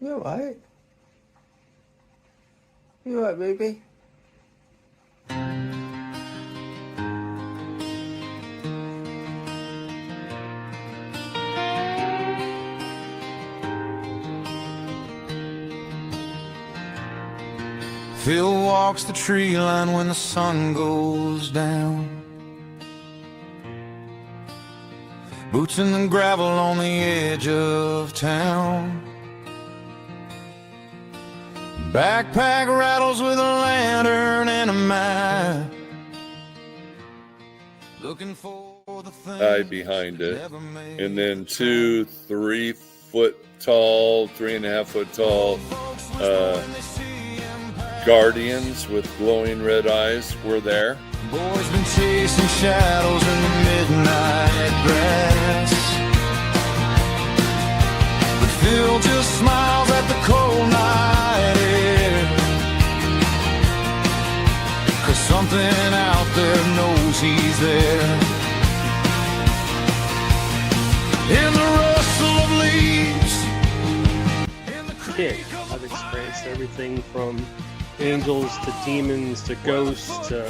You alright? You alright, baby? Phil walks the tree line when the sun goes down. Boots in the gravel on the edge of town. Backpack rattles with a lantern and a map. Looking for the thing behind it, and then 2 3-foot tall, 3.5 foot tall guardians with glowing red eyes were there. Boys been chasing shadows in the midnight grass. But Phil just smiles at the cold night air. 'Cause something out there knows he's there. In the rustle of leaves, in the creak of I've experienced everything from angels to demons to ghosts to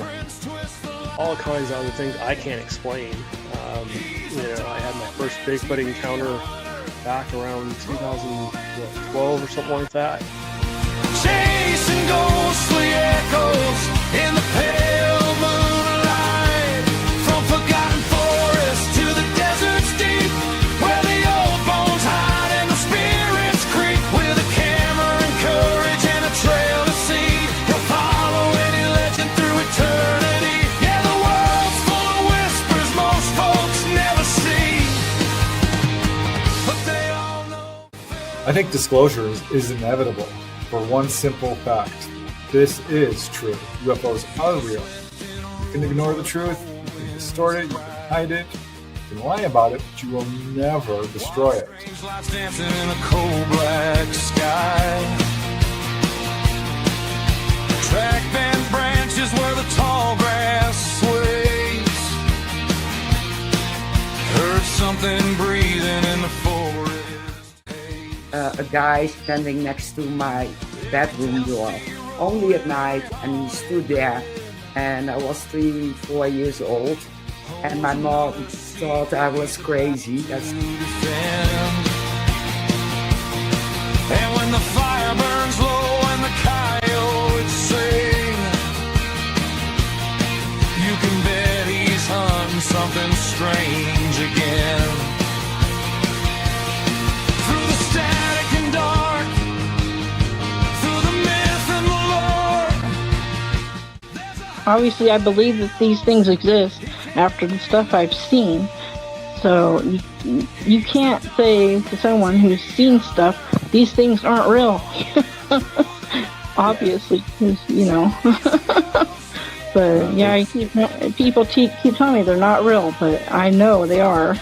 all kinds of other things I can't explain. I had my first Bigfoot encounter back around 2012 or something like that. chasing ghostly echoes in the pale moonlight. From forgotten forests to the deserts deep, where the old bones hide and the spirits creep. With a camera and courage and a trail to see, he'll follow any legend through eternity. Yeah, the world's full of whispers most folks never see, but they all know. I think disclosure is inevitable for one simple fact. This is true. UFOs are real. You can ignore the truth, you can distort it, you can hide it, you can lie about it, but you will never destroy it. Lights dancing in a cold black sky. Track band branches where the tall grass sways. Heard something breathing in the forest. A guy standing next to my bedroom door, only at night, and he stood there, and I was 3-4 years old, and my mom thought I was crazy. That's And when the fire burns low and the coyotes sing, you can bet he's hunting something strange again. Through the static and dark, through the myth and the lore. Obviously, I believe that these things exist after the stuff I've seen. So you can't say to someone who's seen stuff, these things aren't real. Obviously, 'cause, But yeah, people keep telling me they're not real, but I know they are.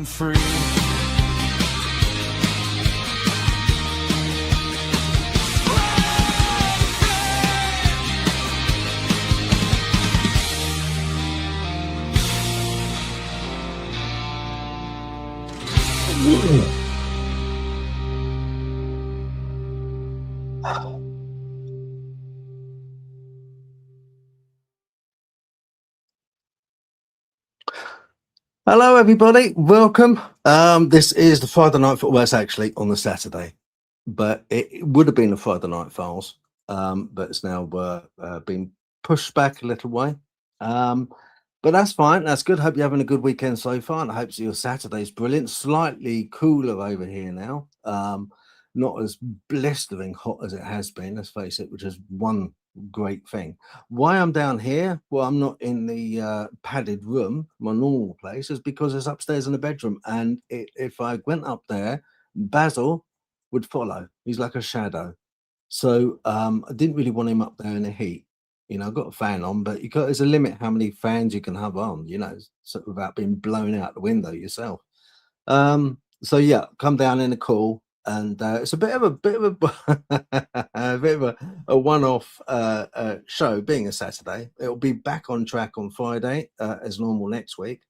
and free. Hello, everybody. Welcome. This is the Friday night. Well, it's actually on the Saturday, but it would have been the Friday night files, but it's now been pushed back a little way. But that's fine. That's good. Hope you're having a good weekend so far, and I hope your Saturday's brilliant. Slightly cooler over here now. Not as blistering hot as it has been. Let's face it, which is one great thing. Why I'm down here, well, I'm not in the padded room, my normal place, is because it's upstairs in the bedroom, and if I went up there, Basil would follow. He's like a shadow. So I didn't really want him up there in the heat. You know, I've got a fan on, but there's a limit how many fans you can have on, you know, so without being blown out the window yourself. So yeah, come down in the cool, and it's a bit of a a bit of a one-off show, being a Saturday. It'll be back on track on Friday as normal next week.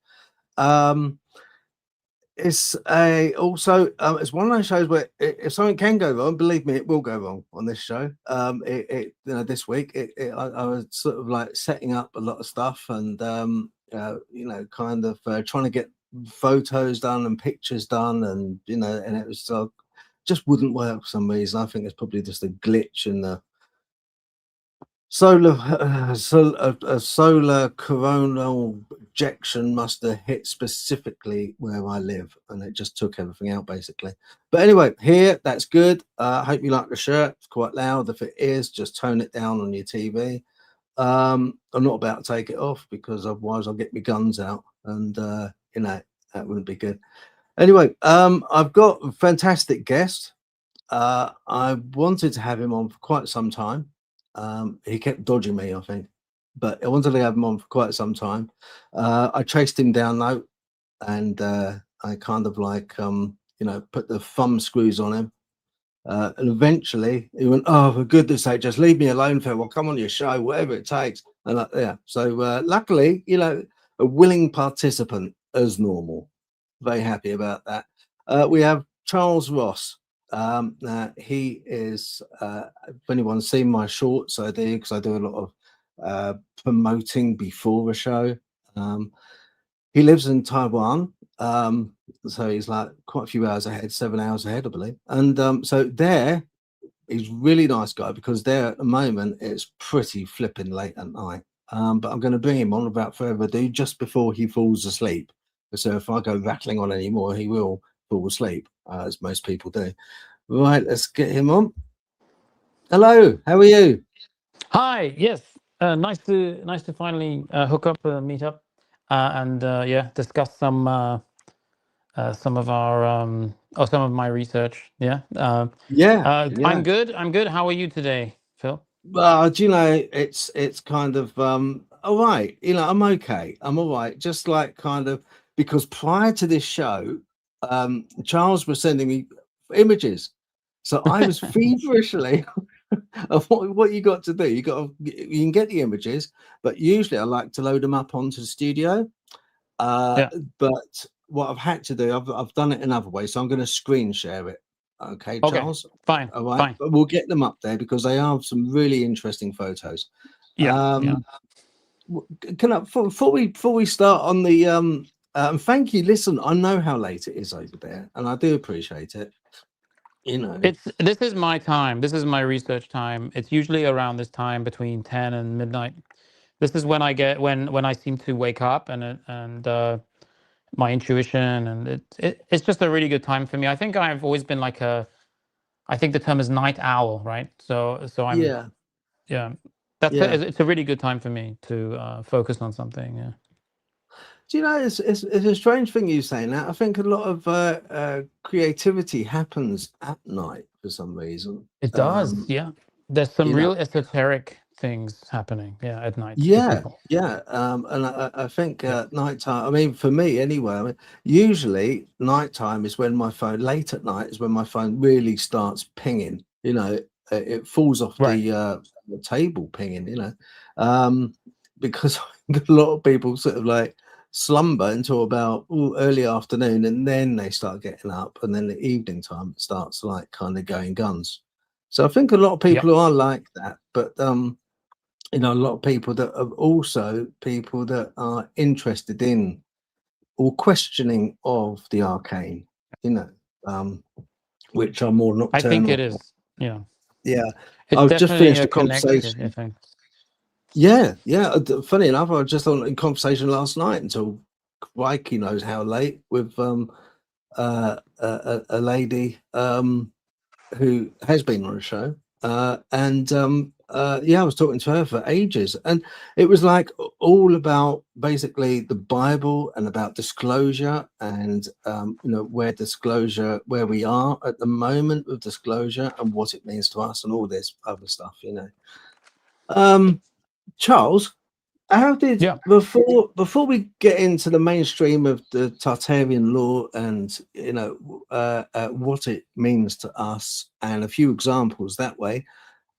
It's it's one of those shows where if something can go wrong, believe me, it will go wrong on this show. This week I was sort of like setting up a lot of stuff, and kind of trying to get photos done and pictures done, and and it was just wouldn't work for some reason. I think it's probably just a glitch in the solar coronal ejection must have hit specifically where I live, and it just took everything out basically. But anyway, here, that's good. I hope you like the shirt. It's quite loud. If it is, just tone it down on your TV. I'm not about to take it off, because otherwise I'll get my guns out, and that wouldn't be good. Anyway, I've got a fantastic guest. I wanted to have him on for quite some time. He kept dodging me, I think, but I wanted to have him on for quite some time. I chased him down though, and I kind of like put the thumb screws on him, and eventually he went, "Oh, for goodness sake, just leave me alone, Phil. I'll come on your show, whatever it takes." And yeah, so luckily, a willing participant as normal. Very happy about that. We have Charles Ross. He is, if anyone's seen my shorts, I do, because I do a lot of promoting before a show. He lives in Taiwan, so he's like quite a few hours ahead, 7 hours ahead, I believe. And so there, he's a really nice guy, because there at the moment it's pretty flipping late at night. But I'm going to bring him on without further ado, just before he falls asleep. So if I go rattling on anymore, he will fall asleep, as most people do. Right, let's get him on. Hello, how are you? Hi, yes, nice to finally hook up, meet up, and discuss some of our some of my research. Yeah. I'm good. How are you today, Phil? Do you know, it's kind of all right. I'm okay. I'm all right. Just like kind of, because prior to this show, Charles was sending me images, so I was feverishly of what you got to do. You can get the images, but usually I like to load them up onto the studio. But what I've had to do, I've done it another way, so I'm going to screen share it. Okay, Charles. Fine. All right, fine. but we'll get them up there, because they are some really interesting photos. Can I, before we start on the and thank you. Listen, I know how late it is over there, and I do appreciate it. This is my time. This is my research time. It's usually around this time, between 10 and midnight. This is when I get when I seem to wake up, and my intuition, and it's just a really good time for me. I think I've always been like I think the term is night owl, right? So I'm it's a really good time for me to focus on something. Yeah. Do you know, it's a strange thing you saying that. I think a lot of creativity happens at night for some reason. It does, yeah. There's some real esoteric things happening. Yeah, at night to Yeah, people. yeah, and I think Yeah. nighttime. I mean, for me anyway. I mean, usually nighttime is when my phone. Late at night is when my phone really starts pinging. You know, it falls off Right. the table pinging. You know, because a lot of people sort of like slumber until about early afternoon, and then they start getting up, and then the evening time starts like kind of going guns. So I think a lot of Yep. people are like that, but you know, a lot of people that are also people that are interested in or questioning of the arcane, you know, which are more I think it nocturnal. is. Yeah. Yeah, It's I've just definitely finished a a connected, I conversation. think. Yeah, yeah. Funny enough, I was just on a conversation last night until Crikey knows how late with a lady who has been on a show, and yeah, I was talking to her for ages, and it was like all about basically the Bible and about disclosure, and you know, where we are at the moment with disclosure and what it means to us, and all this other stuff, you know. Charles, how did Yeah. before we get into the mainstream of the Tartarian law and you know what it means to us and a few examples that way,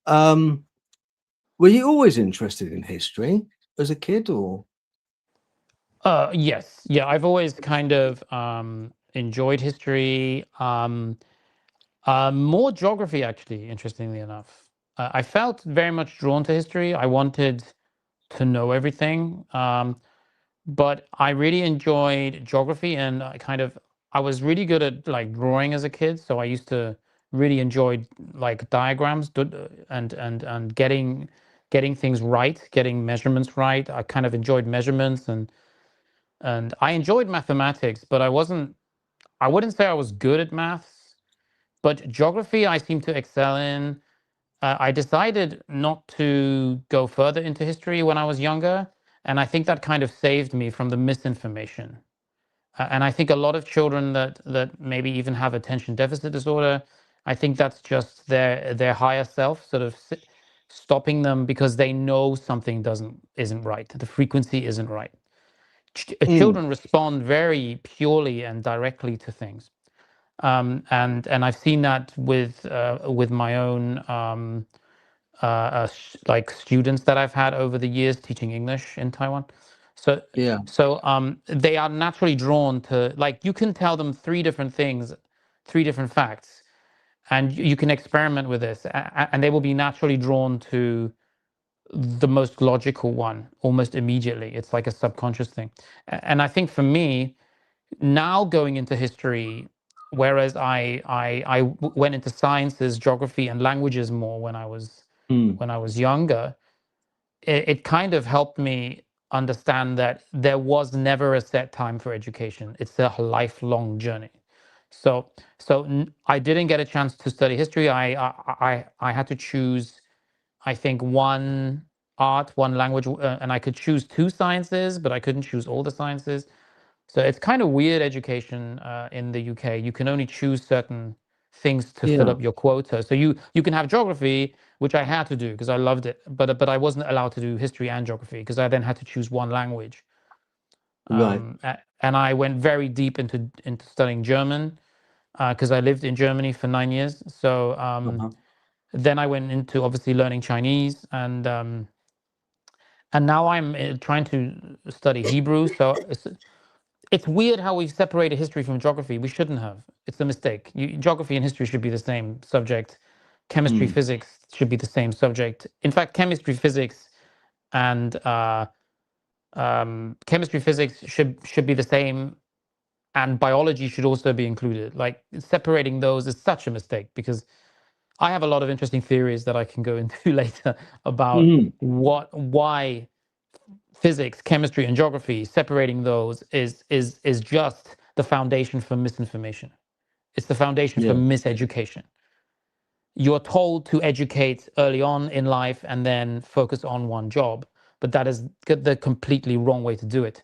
um, were you always interested in history as a kid, or? Yes. Yeah. I've always kind of enjoyed history. More geography, actually, interestingly enough. I felt very much drawn to history. I wanted to know everything. But I really enjoyed geography, and I was really good at like drawing as a kid. So I used to really enjoy like diagrams and getting things right, getting measurements right. I kind of enjoyed measurements, and I enjoyed mathematics, but I wouldn't say I was good at maths, but geography I seem to excel in. I decided not to go further into history when I was younger, and I think that kind of saved me from the misinformation. And I think a lot of children that maybe even have attention deficit disorder, I think that's just their higher self sort of stopping them because they know something isn't right. The frequency isn't right. Mm, Children respond very purely and directly to things, and I've seen that with my own. Like students that I've had over the years teaching English in Taiwan. So yeah, they are naturally drawn to, like, you can tell them three different things, three different facts, and you can experiment with this, and they will be naturally drawn to the most logical one almost immediately. It's like a subconscious thing. And I think for me, now going into history, whereas I went into sciences, geography, and languages more mm, when I was younger, it kind of helped me understand that there was never a set time for education. It's a lifelong journey. So I didn't get a chance to study history. I had to choose, I think, one art, one language, and I could choose two sciences, but I couldn't choose all the sciences. So it's kind of weird education in the UK. You can only choose certain things to fill yeah, up your quota. So you can have geography, which I had to do because I loved it, but I wasn't allowed to do history and geography because I then had to choose one language. right, And I went very deep into studying German because I lived in Germany for 9 years. So uh-huh. then I went into obviously learning Chinese, and now I'm trying to study Hebrew. So it's weird how we've separated history from geography. We shouldn't have. It's a mistake. Geography and history should be the same subject. Chemistry, Mm, physics should be the same subject. In fact, and chemistry, physics should be the same, and biology should also be included. Like, separating those is such a mistake because I have a lot of interesting theories that I can go into later about mhm, why physics, chemistry, and geography, separating those is just the foundation for misinformation. It's the foundation for yeah, miseducation. You're told to educate early on in life and then focus on one job, but that is the completely wrong way to do it.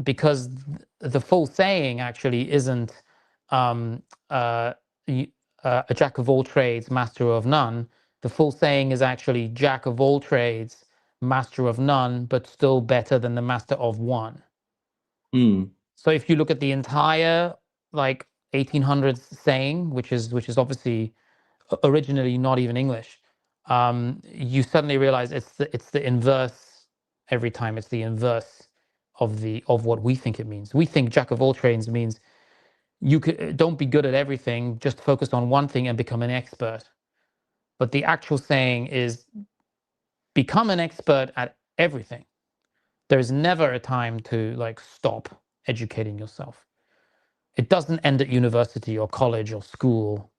Because the full saying actually isn't, um, uh, a jack of all trades, master of none. The full saying is actually jack of all trades, master of none, but still better than the master of one. Mm. So if you look at the entire like 1800s saying, which is obviously originally not even English, you suddenly realize it's the inverse every time. It's the inverse of what we think it means. We think jack of all trades means you don't be good at everything, just focus on one thing and become an expert. But the actual saying is become an expert at everything. There's never a time to like stop educating yourself. It doesn't end at university or college or school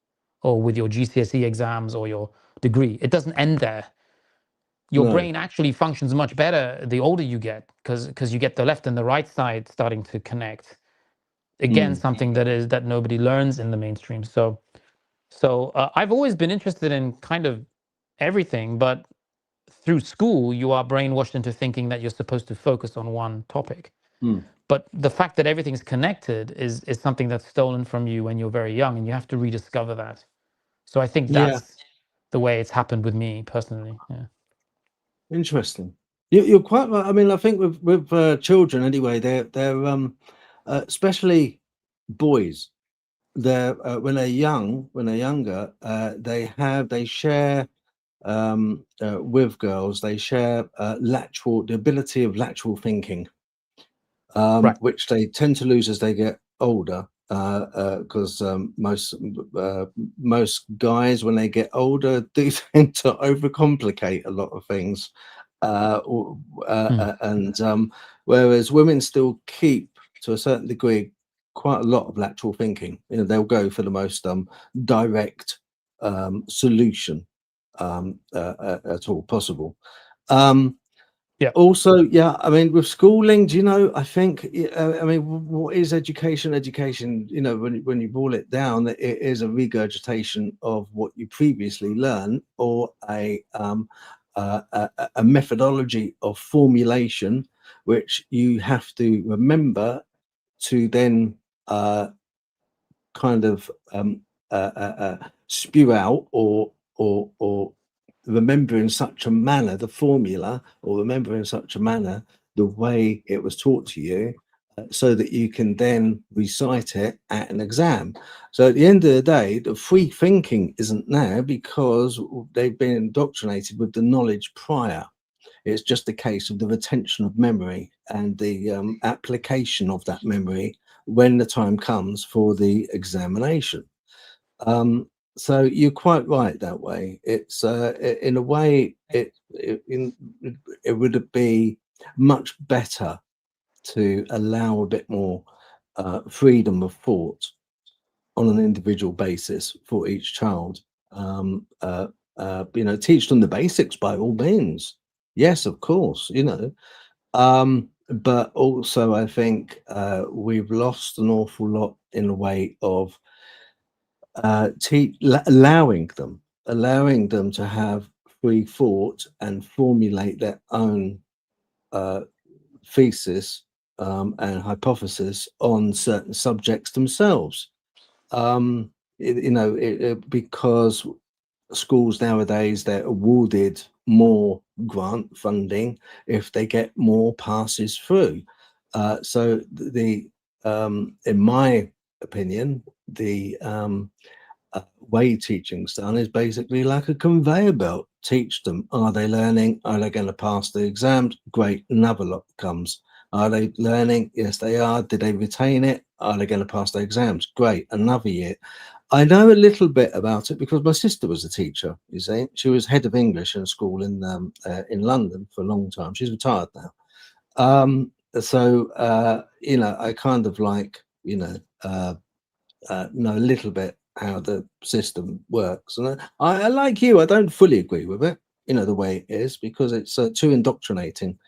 or with your GCSE exams or your degree. It doesn't end there. Your No. brain actually functions much better the older you get because you get the left and the right side starting to connect. Again, something that nobody learns in the mainstream. So I've always been interested in kind of everything, but through school, you are brainwashed into thinking that you're supposed to focus on one topic. Mm. But the fact that everything's connected is something that's stolen from you when you're very young, and you have to rediscover that. So I think that's the way it's happened with me personally. Yeah. Interesting. You're quite right. I mean, I think with children anyway, they're especially boys. They're when they're younger, they share with girls. They share the ability of lateral thinking. Right. Which they tend to lose as they get older, because most guys, when they get older, do tend to overcomplicate a lot of things, and whereas women still keep, to a certain degree, quite a lot of lateral thinking. They'll go for the most direct solution at all possible. Also, I mean, with schooling, do you know, I think, I mean, what is education? Education, when you boil it down, it is a regurgitation of what you previously learned, or a methodology of formulation, which you have to remember to then kind of spew out, or remember in such a manner the formula, or remember in such a manner the way it was taught to you, so that you can then recite it at an exam. So at the end of the day, the free thinking isn't there because they've been indoctrinated with the knowledge prior. It's just a case of the retention of memory and the application of that memory when the time comes for the examination. So you're quite right that way. It's in a way, it would be much better to allow a bit more freedom of thought on an individual basis for each child. Teach them the basics by all means. Yes, of course. But also I think we've lost an awful lot in the way of allowing them to have free thought and formulate their own thesis and hypothesis on certain subjects themselves. Because schools nowadays, they're awarded more grant funding if they get more passes through. So in my opinion, the way teaching's done is basically like a conveyor belt. Teach them. Are they learning? Are they going to pass the exams? Great. Another lot comes. Are they learning? Yes, they are. Did they retain it? Are they going to pass the exams? Great. Another year. I know a little bit about it because my sister was a teacher. You see, she was head of English in a school in London for a long time. She's retired now. I kind of like know a little bit how the system works, and I like you. I don't fully agree with it, the way it is, because it's too indoctrinating,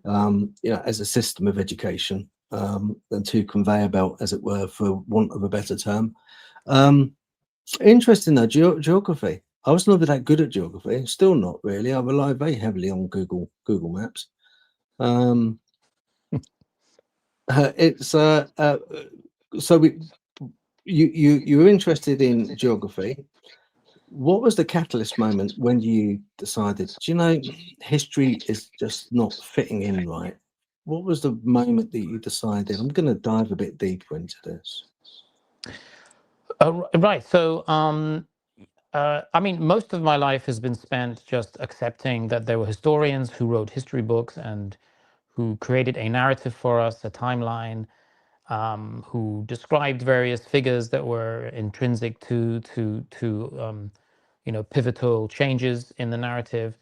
as a system of education, and too conveyor belt, as it were, for want of a better term. Interesting though, geography. I was never that good at geography. Still not really. I rely very heavily on Google Maps. It's so you're interested in geography. What was the catalyst moment when you decided, do you know, history is just not fitting in right? What was the moment that you decided, I'm going to dive a bit deeper into this? Right. So, I mean, most of my life has been spent just accepting that there were historians who wrote history books and who created a narrative for us, a timeline, who described various figures that were intrinsic to pivotal changes in the narrative,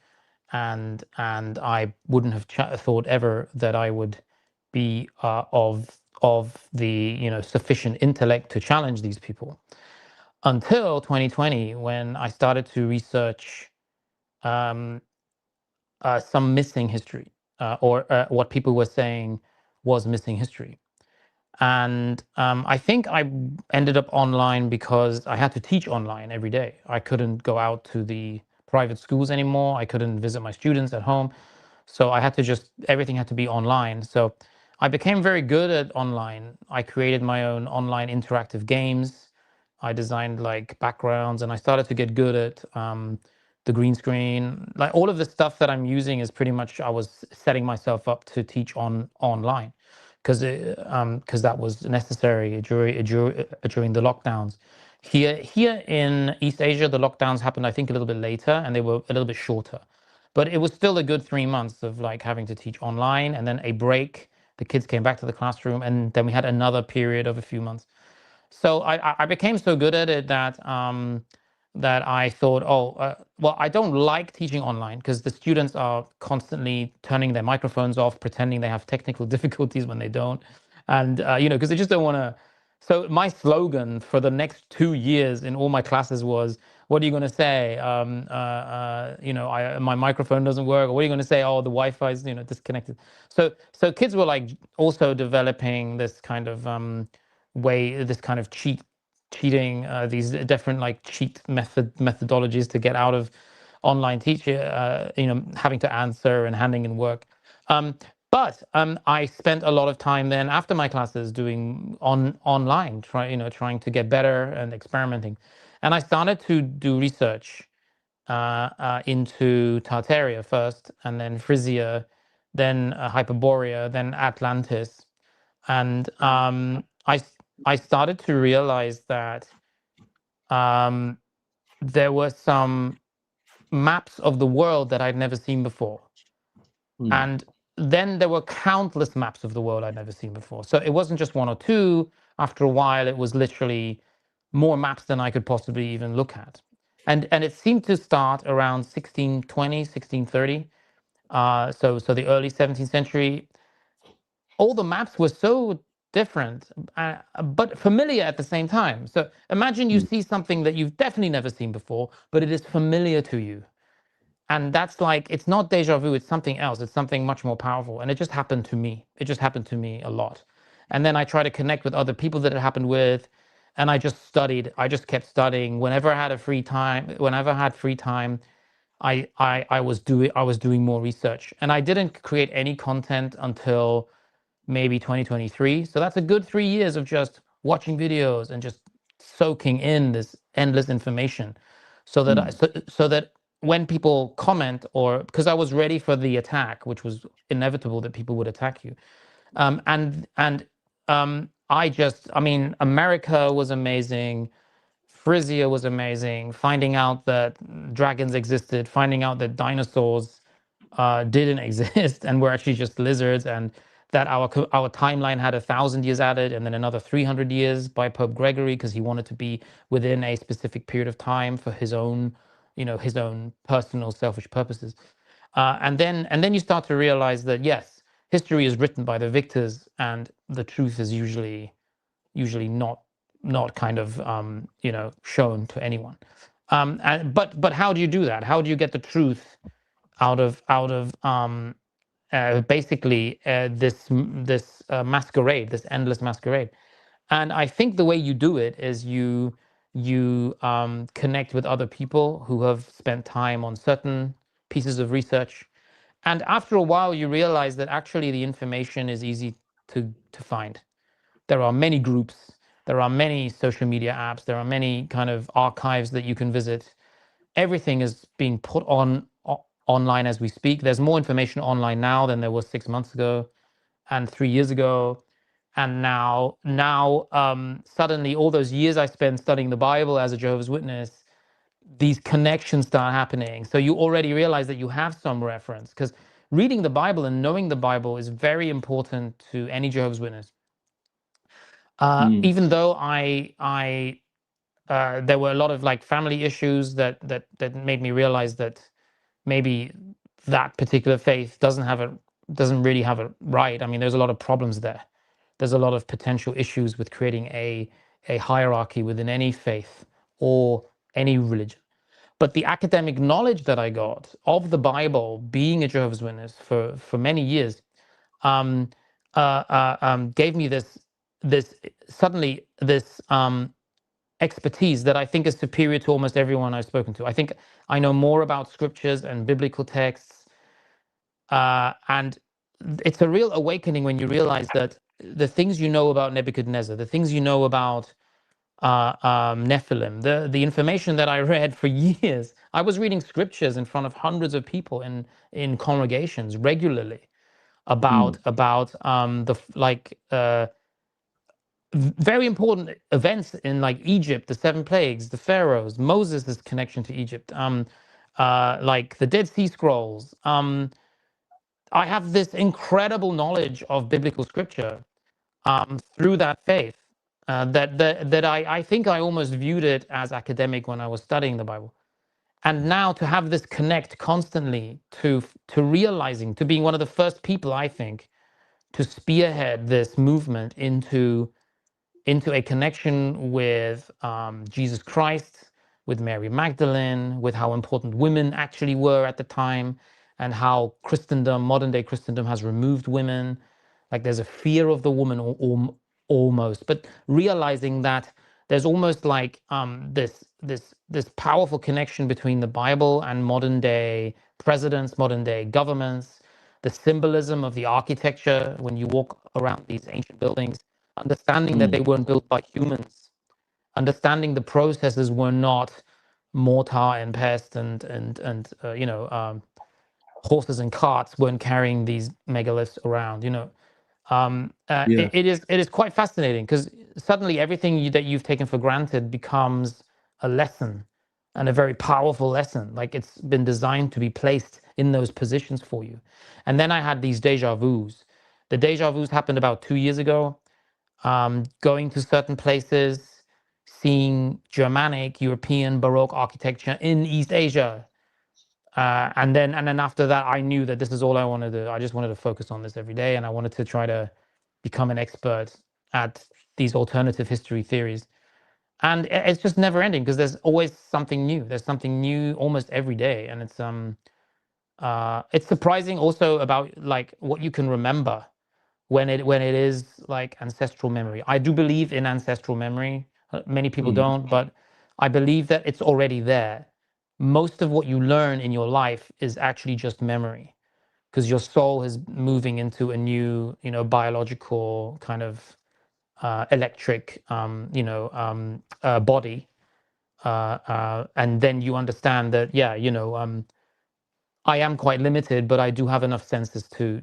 and I wouldn't have thought ever that I would be of the sufficient intellect to challenge these people until 2020, when I started to research um, some missing history, or what people were saying was missing history. And I think I ended up online because I had to teach online every day. I couldn't go out to the private schools anymore. I couldn't visit my students at home. So I had to everything had to be online. So I became very good at online. I created my own online interactive games. I designed like backgrounds, and I started to get good at the green screen. Like all of the stuff that I'm using is pretty much I was setting myself up to teach online because that was necessary during the lockdowns. Here in East Asia, the lockdowns happened, I think, a little bit later, and they were a little bit shorter. But it was still a good 3 months of like having to teach online, and then a break. The kids came back to the classroom, and then we had another period of a few months. So I became so good at it that I thought, well, I don't like teaching online because the students are constantly turning their microphones off, pretending they have technical difficulties when they don't, and because they just don't want to. So my slogan for the next 2 years in all my classes was, "What are you going to say? My microphone doesn't work." Or what are you going to say? "Oh, the Wi-Fi is disconnected." So kids were like also developing this kind of this kind of cheating, these different like cheat methodologies to get out of online teaching, having to answer and handing in work. But I spent a lot of time then after my classes doing online, trying to get better and experimenting. And I started to do research into Tartaria first, and then Frisia, then Hyperborea, then Atlantis. And I started to realize that there were some maps of the world that I'd never seen before. And then there were countless maps of the world I'd never seen before. So it wasn't just one or two. After a while, it was literally more maps than I could possibly even look at. And it seemed to start around 1620, 1630. So the early 17th century. All the maps were so different, but familiar at the same time. So imagine you see something that you've definitely never seen before, but it is familiar to you. And that's like, it's not deja vu, it's something else. It's something much more powerful. And it just happened to me. It just happened to me a lot. And then I try to connect with other people that it happened with. And I just studied. I just kept studying. Whenever I had free time, I was doing more research. And I didn't create any content until maybe 2023. So that's a good 3 years of just watching videos and just soaking in this endless information, so that so that when people comment, or because I was ready for the attack, which was inevitable that people would attack you, I mean, America was amazing. Frisia was amazing. Finding out that dragons existed, finding out that dinosaurs didn't exist and were actually just lizards, and that our timeline had 1,000 years added, and then another 300 years by Pope Gregory because he wanted to be within a specific period of time for his own, his own personal selfish purposes. And then you start to realize that yes, history is written by the victors, and the truth is usually not kind of shown to anyone. But how do you do that? How do you get the truth out of basically this masquerade, this endless masquerade? And I think the way you do it is you connect with other people who have spent time on certain pieces of research, and after a while you realize that actually the information is easy to find. There are many groups, there are many social media apps, there are many kind of archives that you can visit. everything is being put on online as we speak. There's more information online now than there was 6 months ago and 3 years ago. And now suddenly all those years I spent studying the Bible as a Jehovah's Witness, these connections start happening. So you already realize that you have some reference, because reading the Bible and knowing the Bible is very important to any Jehovah's Witness. Even though there were a lot of like family issues that made me realize that maybe that particular faith doesn't really have it right. I mean, there's a lot of problems there. There's a lot of potential issues with creating a hierarchy within any faith or any religion. But the academic knowledge that I got of the Bible, being a Jehovah's Witness for many years, gave me this expertise that I think is superior to almost everyone I've spoken to. I think I know more about scriptures and biblical texts, and it's a real awakening when you realize that the things you know about Nebuchadnezzar, the things you know about Nephilim, the information that I read for years. I was reading scriptures in front of hundreds of people in congregations regularly about very important events in like Egypt, the 7 plagues, the pharaohs, Moses' connection to Egypt, like the Dead Sea Scrolls. I have this incredible knowledge of biblical scripture through that faith. That I think I almost viewed it as academic when I was studying the Bible. And now to have this connect constantly to realizing, to being one of the first people, I think, to spearhead this movement into a connection with Jesus Christ, with Mary Magdalene, with how important women actually were at the time, and how Christendom, modern day Christendom, has removed women. Like there's a fear of the woman almost, but realizing that there's almost like this powerful connection between the Bible and modern day presidents, modern day governments, the symbolism of the architecture when you walk around these ancient buildings, understanding that they weren't built by humans, understanding the processes were not mortar and pest and horses and carts weren't carrying these megaliths around. It is quite fascinating, because suddenly everything that you've taken for granted becomes a lesson, and a very powerful lesson. Like it's been designed to be placed in those positions for you. And then I had these deja vus. The deja vus happened about 2 years ago. Going to certain places, seeing Germanic, European Baroque architecture in East Asia. And then after that, I knew that this is all I wanted to do. I just wanted to focus on this every day, and I wanted to try to become an expert at these alternative history theories. And it's just never ending, because there's always something new. There's something new almost every day, and it's surprising also about like what you can remember when it is like ancestral memory. I do believe in ancestral memory. Many people don't, but I believe that it's already there. Most of what you learn in your life is actually just memory, because your soul is moving into a new, biological kind of electric, body, and then you understand that, I am quite limited, but I do have enough senses to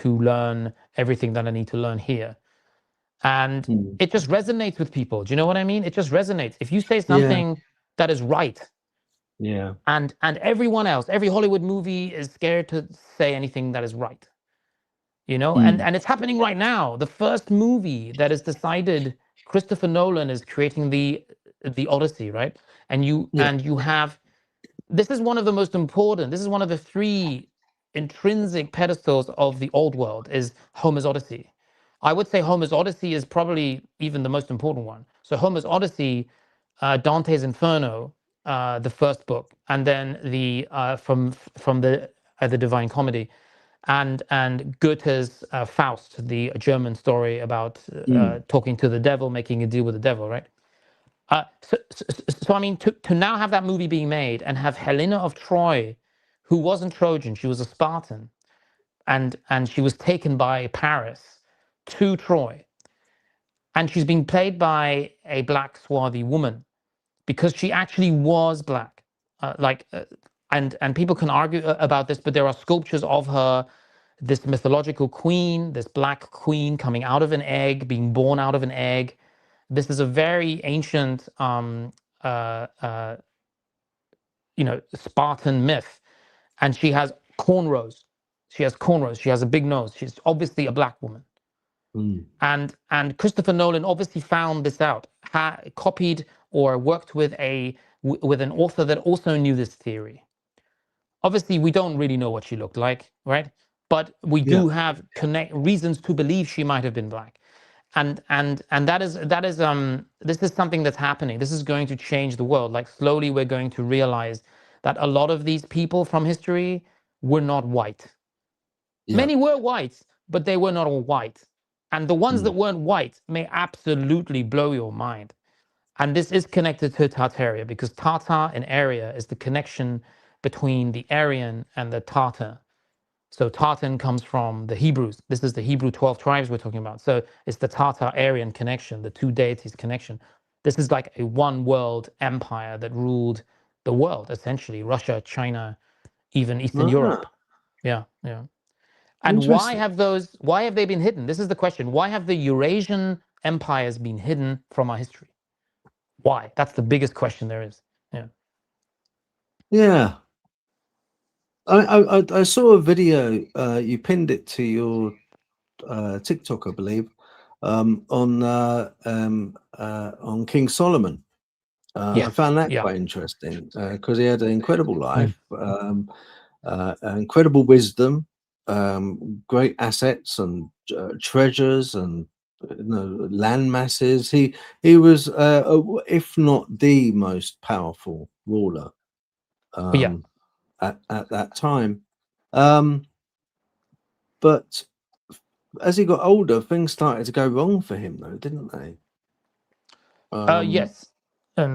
learn everything that I need to learn here. And it just resonates with people. Do you know what I mean? It just resonates. If you say something that is right, and everyone else, every Hollywood movie is scared to say anything that is right, and it's happening right now. The first movie that is decided, Christopher Nolan is creating the Odyssey, right? And you have, this is one of the most important, this is one of the 3 intrinsic pedestals of the old world, is Homer's Odyssey. I would say Homer's Odyssey is probably even the most important one. So Homer's Odyssey, Dante's Inferno, the first book, and then the from the Divine Comedy, and Goethe's Faust, the German story about talking to the devil, making a deal with the devil, right? So I mean, to now have that movie being made, and have Helena of Troy, who wasn't Trojan, she was a Spartan, and she was taken by Paris to Troy, and she's being played by a black swarthy woman, because she actually was black. and people can argue about this, but there are sculptures of her, this mythological queen, this black queen coming out of an egg, being born out of an egg. This is a very ancient, Spartan myth, and she has cornrows. She has cornrows. She has a big nose. She's obviously a black woman. And Christopher Nolan obviously found this out, copied or worked with an author that also knew this theory. Obviously, we don't really know what she looked like, right? But we do have reasons to believe she might have been black, and that is this is something that's happening. This is going to change the world. Like, slowly, we're going to realize that a lot of these people from history were not white. Many were white, but they were not all white. And the ones that weren't white may absolutely blow your mind. And this is connected to Tartaria, because Tartar in area is the connection between the Aryan and the Tartar. So Tartan comes from the Hebrews. This is the Hebrew 12 tribes we're talking about. So it's the Tartar-Aryan connection, the two deities connection. This is like a one world empire that ruled the world, essentially. Russia, China, even Eastern Europe. Yeah. And why have they been hidden? This is the question. Why have the Eurasian empires been hidden from our history? Why? That's the biggest question there is. Yeah. I saw a video, you pinned it to your TikTok, I believe, on King Solomon. I found that quite interesting, because he had an incredible life, incredible wisdom, great assets and treasures and land masses. He was, if not the most powerful ruler at that time. But as he got older, things started to go wrong for him, though, didn't they? Yes. I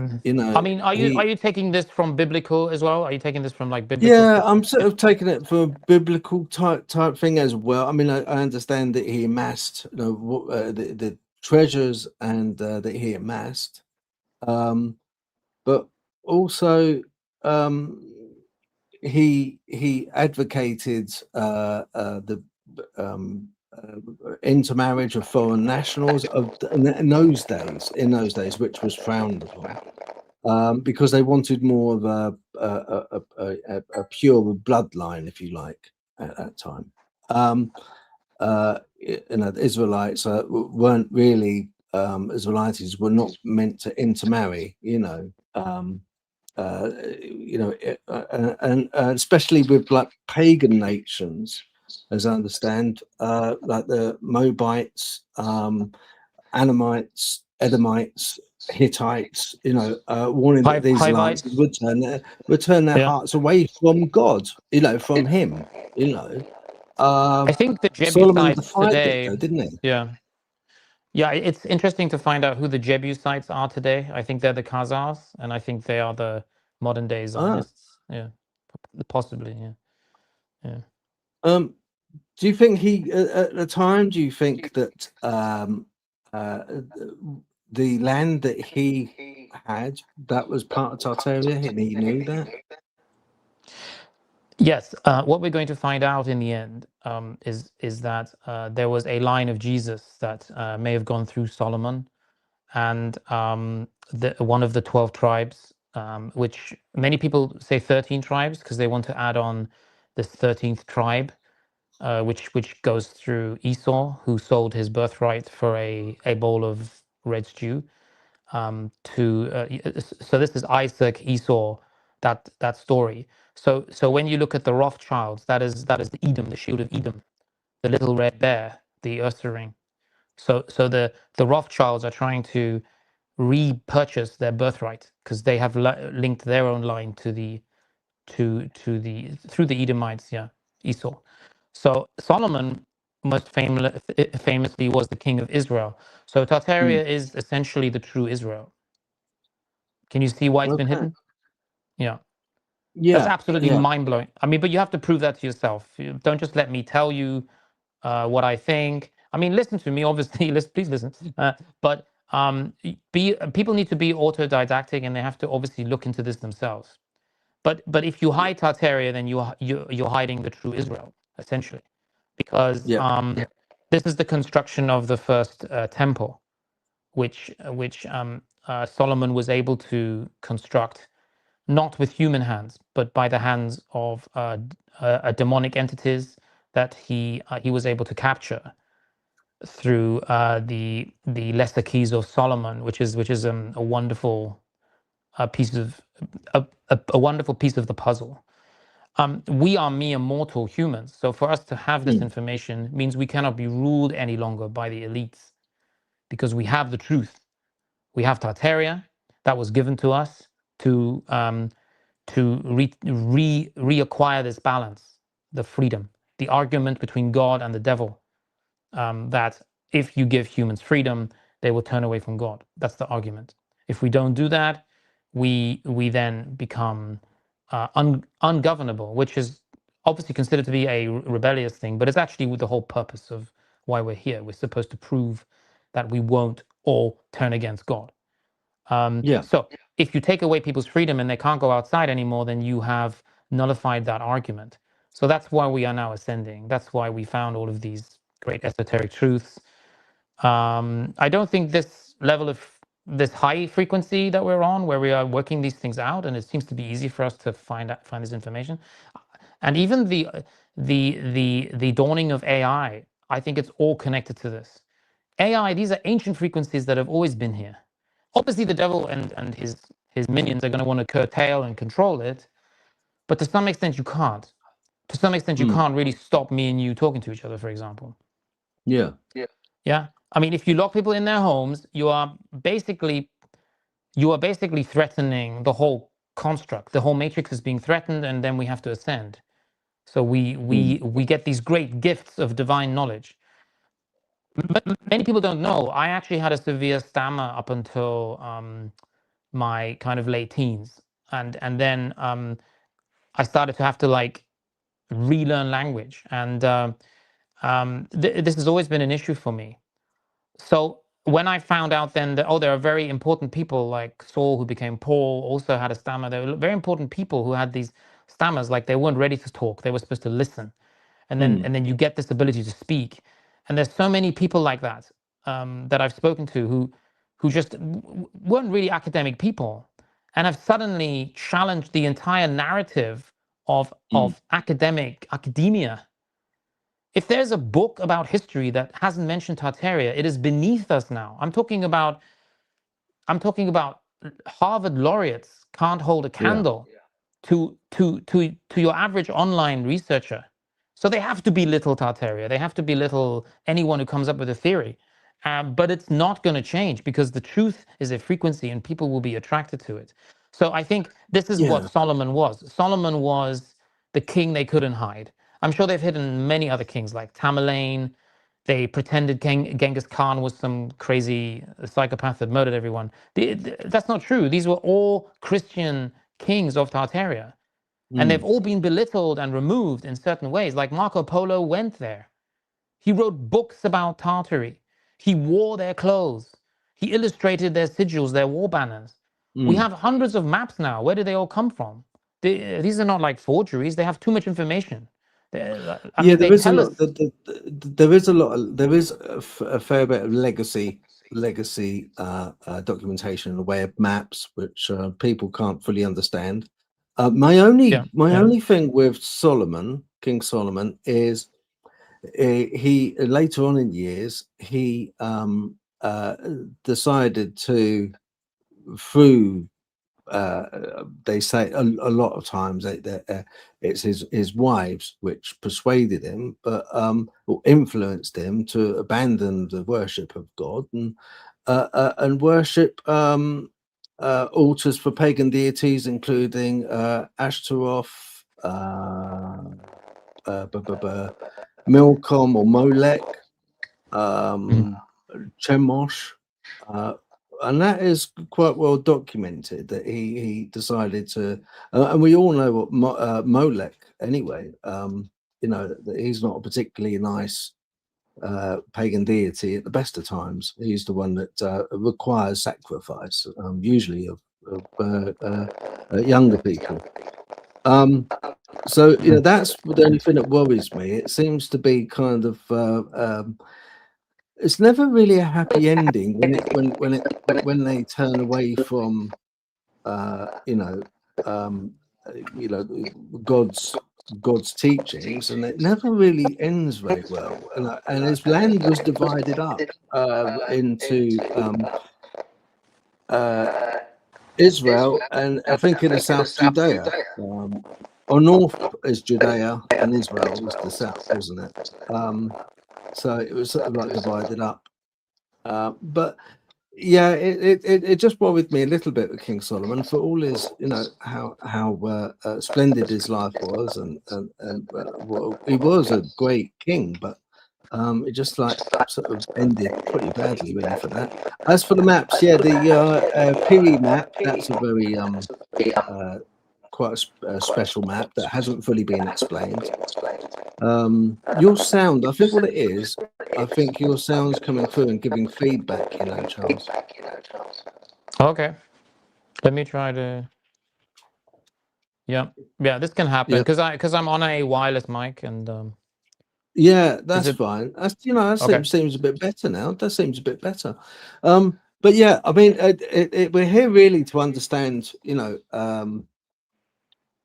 mean, are you taking this from biblical as well? Are you taking this from like biblical? Yeah, I'm sort of taking it for a biblical type thing as well. I mean, I understand that he amassed the treasures and that he amassed, but also he advocated the intermarriage of foreign nationals in those days, which was frowned upon, because they wanted more of a pure bloodline, if you like, at that time. The Israelites weren't really Israelites were not meant to intermarry, and especially with like pagan nations, as I understand, like the Moabites, Anamites, Edomites, Hittites, warning that these lands would turn their hearts away from God, from Him. I think the Jebusites today, didn't he? Yeah. It's interesting to find out who the Jebusites are today. I think they're the Khazars, and I think they are the modern day Zionists. Yeah, possibly. Yeah. Do you think he at the time? Do you think that the land that he had, that was part of Tartaria, and he knew that? Yes. What we're going to find out in the end is that there was a line of Jesus that may have gone through Solomon, and one of the 12 tribes, which many people say 13 tribes because they want to add on this 13th tribe, which goes through Esau, who sold his birthright for a bowl of red stew. So this is Isaac, Esau, that story. So when you look at the Rothschilds, that is the Edom, the shield of Edom, the little red bear, the Ursa ring. So the Rothschilds are trying to repurchase their birthright because they have linked their own line through the Edomites, Esau. So Solomon most famously was the king of Israel. So Tartaria is essentially the true Israel. Can you see why it's been hidden? Yeah. That's absolutely mind-blowing. I mean, but you have to prove that to yourself. Don't just let me tell you what I think. I mean, listen to me, obviously. Please listen. But people need to be autodidactic, and they have to obviously look into this themselves. But if you hide Tartaria, then you're hiding the true Israel, essentially, because this is the construction of the first temple, which Solomon was able to construct not with human hands, but by the hands of demonic entities that he was able to capture through the lesser keys of Solomon, which is a wonderful piece of a wonderful piece of the puzzle. We are mere mortal humans, so for us to have this information means we cannot be ruled any longer by the elites, because we have the truth. We have Tartaria that was given to us to reacquire this balance, the freedom, the argument between God and the devil, that if you give humans freedom, they will turn away from God. That's the argument. If we don't do that, we then become ungovernable, which is obviously considered to be a rebellious thing, but it's actually the whole purpose of why we're here. We're supposed to prove that we won't all turn against God. So if you take away people's freedom and they can't go outside anymore, then you have nullified that argument. So that's why we are now ascending. That's why we found all of these great esoteric truths. I don't think this level of this high frequency that we're on, where we are working these things out, and it seems to be easy for us to find this information, and even the dawning of AI, I think it's all connected to this. AI, these are ancient frequencies that have always been here. Obviously, the devil and his minions are going to want to curtail and control it, but to some extent you can't. To some extent, you can't really stop me and you talking to each other, for example. Yeah. I mean, if you lock people in their homes, you are basically threatening the whole construct. The whole matrix is being threatened, and then we have to ascend. So we get these great gifts of divine knowledge. But many people don't know, I actually had a severe stammer up until my kind of late teens, and then I started to have to like relearn language, and this has always been an issue for me. So when I found out then that, there are very important people like Saul, who became Paul, also had a stammer. There were very important people who had these stammers, like they weren't ready to talk. They were supposed to listen. And then you get this ability to speak. And there's so many people like that that I've spoken to who just weren't really academic people and have suddenly challenged the entire narrative of academia. If there's a book about history that hasn't mentioned Tartaria, it is beneath us now. I'm talking about Harvard laureates can't hold a candle to your average online researcher. So they have to belittle Tartaria. They have to belittle anyone who comes up with a theory. But it's not going to change, because the truth is a frequency and people will be attracted to it. So I think this is what Solomon was. Solomon was the king they couldn't hide. I'm sure they've hidden many other kings like Tamerlane. They pretended Genghis Khan was some crazy psychopath that murdered everyone. That's not true. These were all Christian kings of Tartaria. And they've all been belittled and removed in certain ways. Like Marco Polo went there. He wrote books about Tartary. He wore their clothes. He illustrated their sigils, their war banners. We have hundreds of maps now. Where do they all come from? These are not like forgeries. They have too much information. There is a lot. There is a fair bit of legacy documentation in the way of maps, which people can't fully understand. My only thing with King Solomon, is he later on in years he decided to, through they say a lot of times it's his wives which persuaded him, but or influenced him to abandon the worship of God and worship altars for pagan deities, including Ashtaroth, Milcom or Molech, Chemosh, and that is quite well documented that he decided to, and we all know what Molech anyway. That he's not a particularly nice pagan deity at the best of times. He's the one that requires sacrifice, usually of younger people. So that's the only thing that worries me. It seems to be kind of it's never really a happy ending when they turn away from God's teachings, and it never really ends very well. And his land was divided up into Israel, and I think in the south, Judea. Or north is Judea, and Israel was the south, wasn't it? So it was sort of like divided up. But yeah, it just worried me a little bit with King Solomon, for all his, how splendid his life was, and well, he was a great king, but it just like sort of ended pretty badly, really, for that. As for the maps, yeah, the Piri map, that's a very quite a special map that hasn't fully been explained. Your sound, I think what it is, I think your sound's coming through and giving feedback, Charles. Okay, let me try to. Yeah, this can happen because I'm on a wireless mic, and yeah, that's fine. That's that seems a bit better now. That seems a bit better. But yeah, I mean, we're here really to understand,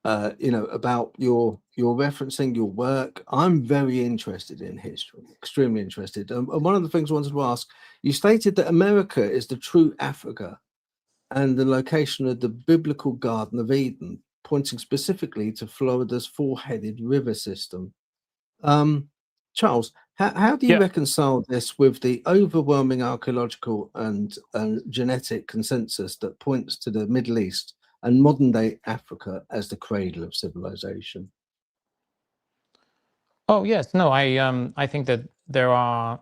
about your referencing your work. I'm very interested in history, extremely interested. And one of the things I wanted to ask, you stated that America is the true Africa and the location of the biblical Garden of Eden, pointing specifically to Florida's four-headed river system. Charles, how do you reconcile this with the overwhelming archaeological and genetic consensus that points to the Middle East and modern-day Africa as the cradle of civilization? Oh yes, no, I think that there are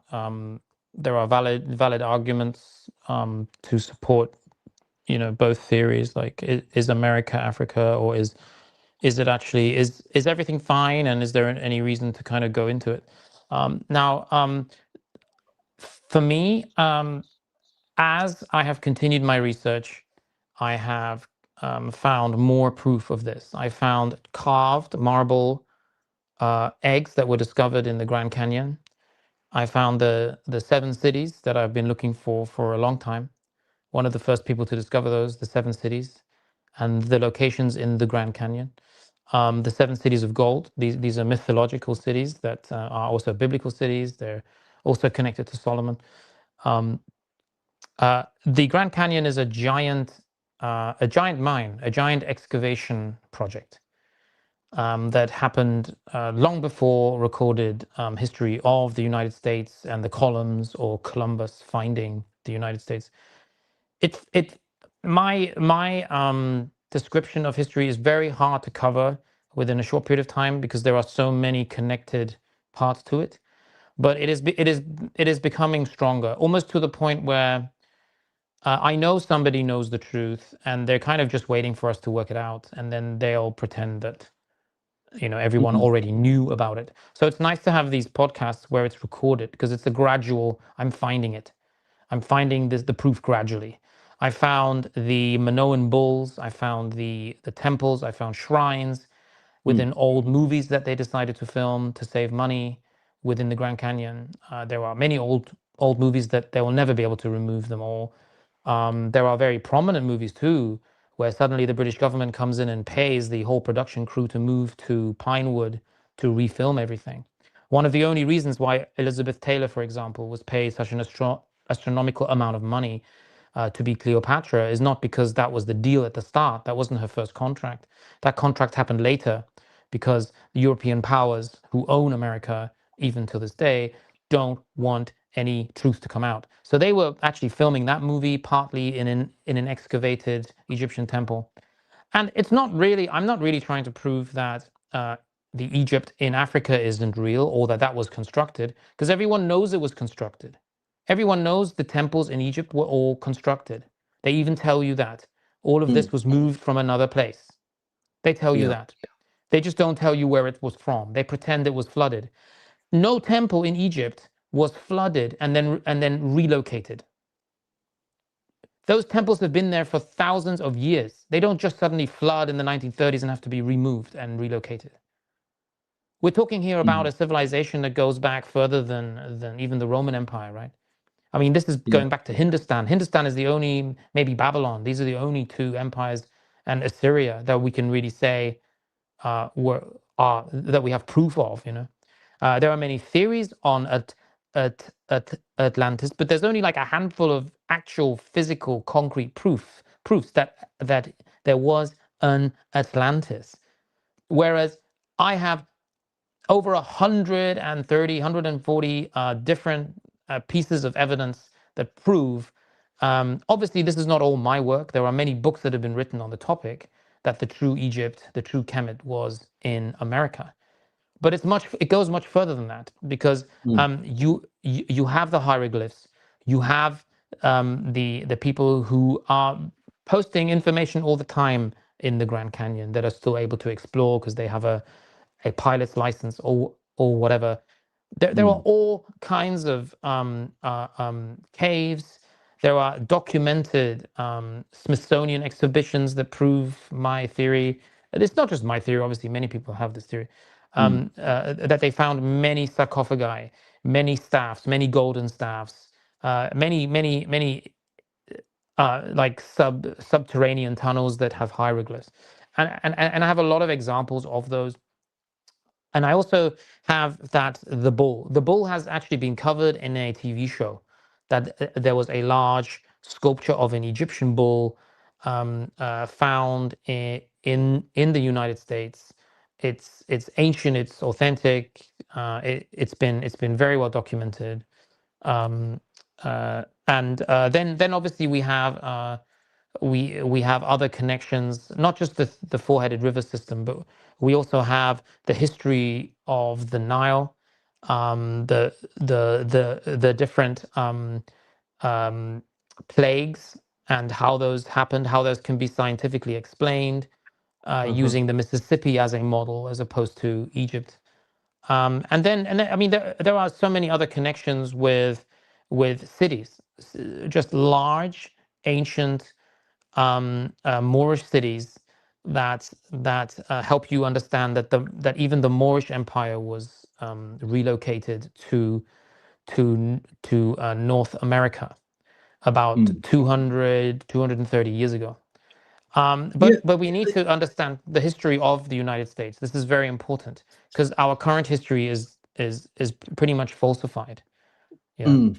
valid arguments to support both theories. Like, is America Africa, or is it actually is everything fine, and is there any reason to kind of go into it? Now, for me, as I have continued my research, I have found more proof of this. I found carved marble eggs that were discovered in the Grand Canyon. I found the 7 cities that I've been looking for a long time. One of the first people to discover those, the 7 cities, and the locations in the Grand Canyon. The 7 cities of gold. These are mythological cities that are also biblical cities. They're also connected to Solomon. The Grand Canyon is a giant mine, a giant excavation project that happened long before recorded history of the United States and the columns, or Columbus finding the United States. My description of history is very hard to cover within a short period of time, because there are so many connected parts to it. But it is becoming stronger, almost to the point where I know somebody knows the truth, and they're kind of just waiting for us to work it out, and then they'll pretend that everyone already knew about it. So it's nice to have these podcasts where it's recorded, because it's a gradual. I'm finding the proof gradually. I found the Minoan bulls. I found the temples. I found shrines within old movies that they decided to film to save money within the Grand Canyon. There are many old movies that they will never be able to remove them all. There are very prominent movies too, where suddenly the British government comes in and pays the whole production crew to move to Pinewood to refilm everything. One of the only reasons why Elizabeth Taylor, for example, was paid such an astronomical amount of money to be Cleopatra is not because that was the deal at the start. That wasn't her first contract. That contract happened later, because the European powers who own America, even to this day, don't want any truth to come out. So they were actually filming that movie partly in an excavated Egyptian temple. And I'm not really trying to prove that the Egypt in Africa isn't real, or that was constructed, because everyone knows it was constructed. Everyone knows the temples in Egypt were all constructed. They even tell you that all of this was moved from another place. They tell you that. They just don't tell you where it was from. They pretend it was flooded. No temple in Egypt was flooded and then relocated. Those temples have been there for thousands of years. They don't just suddenly flood in the 1930s and have to be removed and relocated. We're talking here about a civilization that goes back further than even the Roman Empire, right? I mean, this is going back to Hindustan. Hindustan is the only, maybe Babylon. These are the only two empires, and Assyria, that we can really say that we have proof of. You know, there are many theories on Atlantis, but there's only like a handful of actual physical, concrete proofs that there was an Atlantis. Whereas I have over 130, 140 different pieces of evidence that prove, obviously this is not all my work. There are many books that have been written on the topic that the true Egypt, the true Kemet was in America. But it goes much further than that, because you have the hieroglyphs, you have the people who are posting information all the time in the Grand Canyon that are still able to explore because they have a pilot's license or whatever. There are all kinds of caves. There are documented Smithsonian exhibitions that prove my theory. It's not just my theory, obviously, many people have this theory, that they found many sarcophagi, many staffs, many golden staffs, many like subterranean tunnels that have hieroglyphs. And I have a lot of examples of those. And I also have that the bull. The bull has actually been covered in a TV show. That there was a large sculpture of an Egyptian bull found in the United States. It's ancient. It's authentic. It's been very well documented. And then obviously we have other connections, not just the four-headed river system, but we also have the history of the Nile, the different plagues and how those happened, how those can be scientifically explained using the Mississippi as a model as opposed to Egypt. And then I mean there are so many other connections with cities, just large ancient Moorish cities that help you understand that even the Moorish Empire was relocated to North America about 230 years ago. But we need to understand the history of the United States. This is very important because our current history is pretty much falsified. Yeah.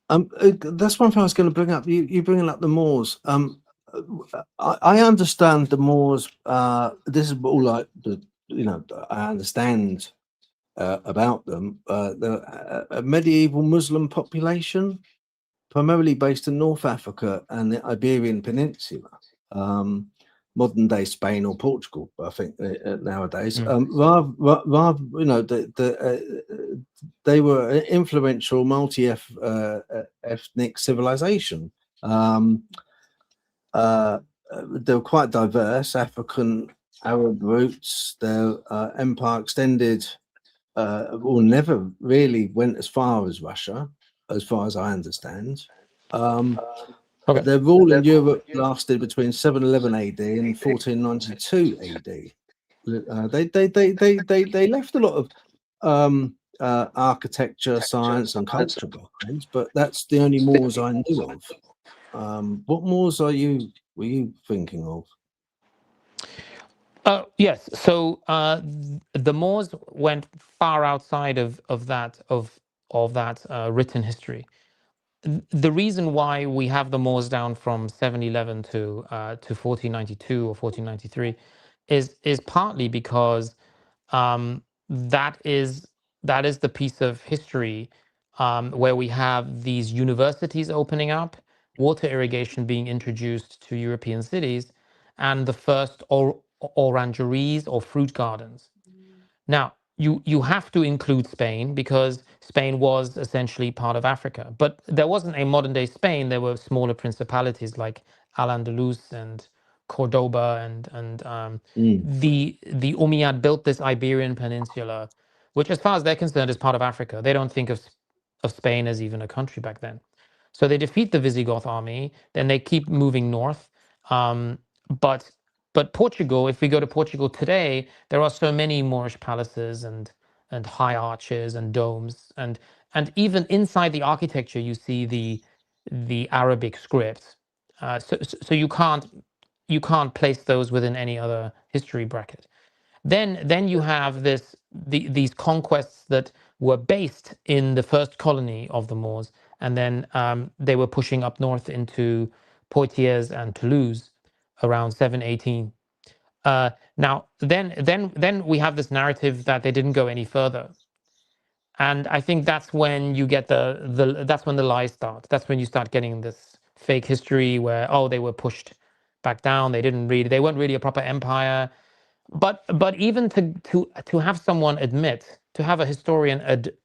That's one thing I was going to bring up. You bringing up the Moors. I understand the Moors. This is all like I understand about them. They're a medieval Muslim population, primarily based in North Africa and the Iberian Peninsula, modern day Spain or Portugal, I think nowadays. Rather, they were an influential multi-ethnic civilization. They were quite diverse, African, Arab roots. Their empire extended, never really went as far as Russia, as far as I understand. Their rule in Europe lasted between 711 AD and 1492 AD. They left a lot of architecture, science, and culture behind, but that's the only Moors I knew of. What Moors were you thinking of? Yes. So the Moors went far outside of that written history. The reason why we have the Moors down from 711 to 1492 or 1493 is partly because that is the piece of history where we have these universities opening up, water irrigation being introduced to European cities, and the first orangeries or fruit gardens. Now, you have to include Spain because Spain was essentially part of Africa, but there wasn't a modern day Spain. There were smaller principalities like Al-Andalus and Cordoba, and the Umayyad built this Iberian Peninsula, which, as far as they're concerned, is part of Africa. They don't think of Spain as even a country back then. So they defeat the Visigoth army, then they keep moving north. But Portugal, if we go to Portugal today, there are so many Moorish palaces and high arches and domes, and even inside the architecture you see the Arabic script. So you can't place those within any other history bracket. Then you have these conquests that were based in the first colony of the Moors, and then they were pushing up north into Poitiers and Toulouse around 718. Now then we have this narrative that they didn't go any further, and I think that's when you get that's when the lies start. That's when you start getting this fake history where they were pushed back down. They weren't really a proper empire. But even to have someone to have a historian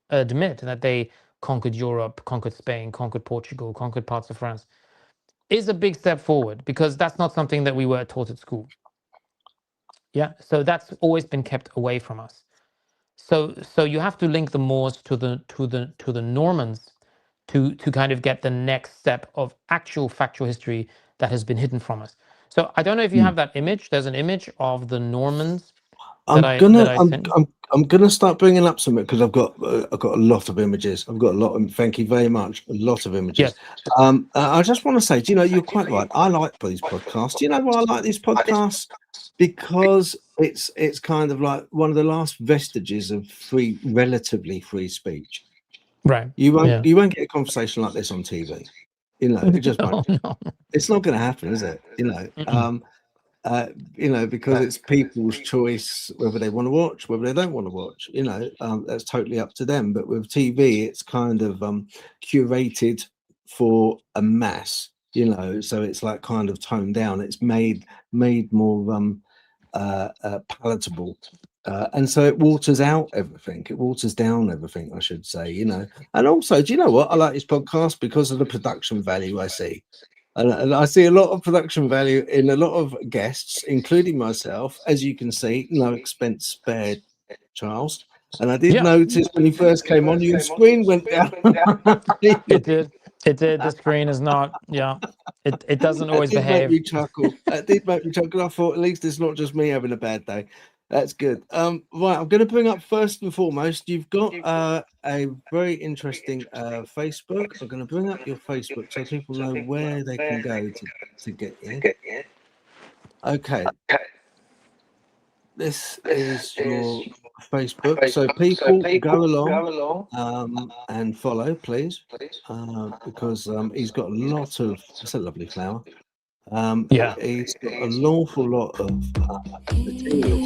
admit that they conquered Europe, conquered Spain, conquered Portugal, conquered parts of France, is a big step forward, because that's not something that we were taught at school. Yeah, so that's always been kept away from us. So you have to link the Moors to the Normans to kind of get the next step of actual factual history that has been hidden from us. So I don't know if you have that image. There's an image of the Normans. I'm gonna start bringing up some, because I've got a lot of images. I've got a lot of, thank you very much, a lot of images. Yes. I just want to say, you're quite right. I like these podcasts. Do you know why I like these podcasts? Because it's kind of like one of the last vestiges of relatively free speech. Right. You won't get a conversation like this on TV. It just won't. No. It's not going to happen, is it? Because it's people's choice whether they want to watch, whether they don't want to watch. That's totally up to them. But with TV, it's kind of curated for a mass. So it's like kind of toned down. It's made more palatable. And so it waters out everything. It waters down everything, I should say, And also, do you know what? I like this podcast because of the production value I see. And I see a lot of production value in a lot of guests, including myself. As you can see, no expense spared, Charles. And I did notice when you first came on, your screen went down. It did. The screen is not. Yeah. It doesn't always behave. Make me chuckle. It did make me chuckle. I thought at least it's not just me having a bad day. That's good. Right, I'm going to bring up first and foremost, you've got a very interesting Facebook. I'm going to bring up your Facebook so people know where they can go to get you. Okay. This is your Facebook. So people go along and follow, please, because he's got a lot of. It's a lovely flower. He's got an awful lot of material.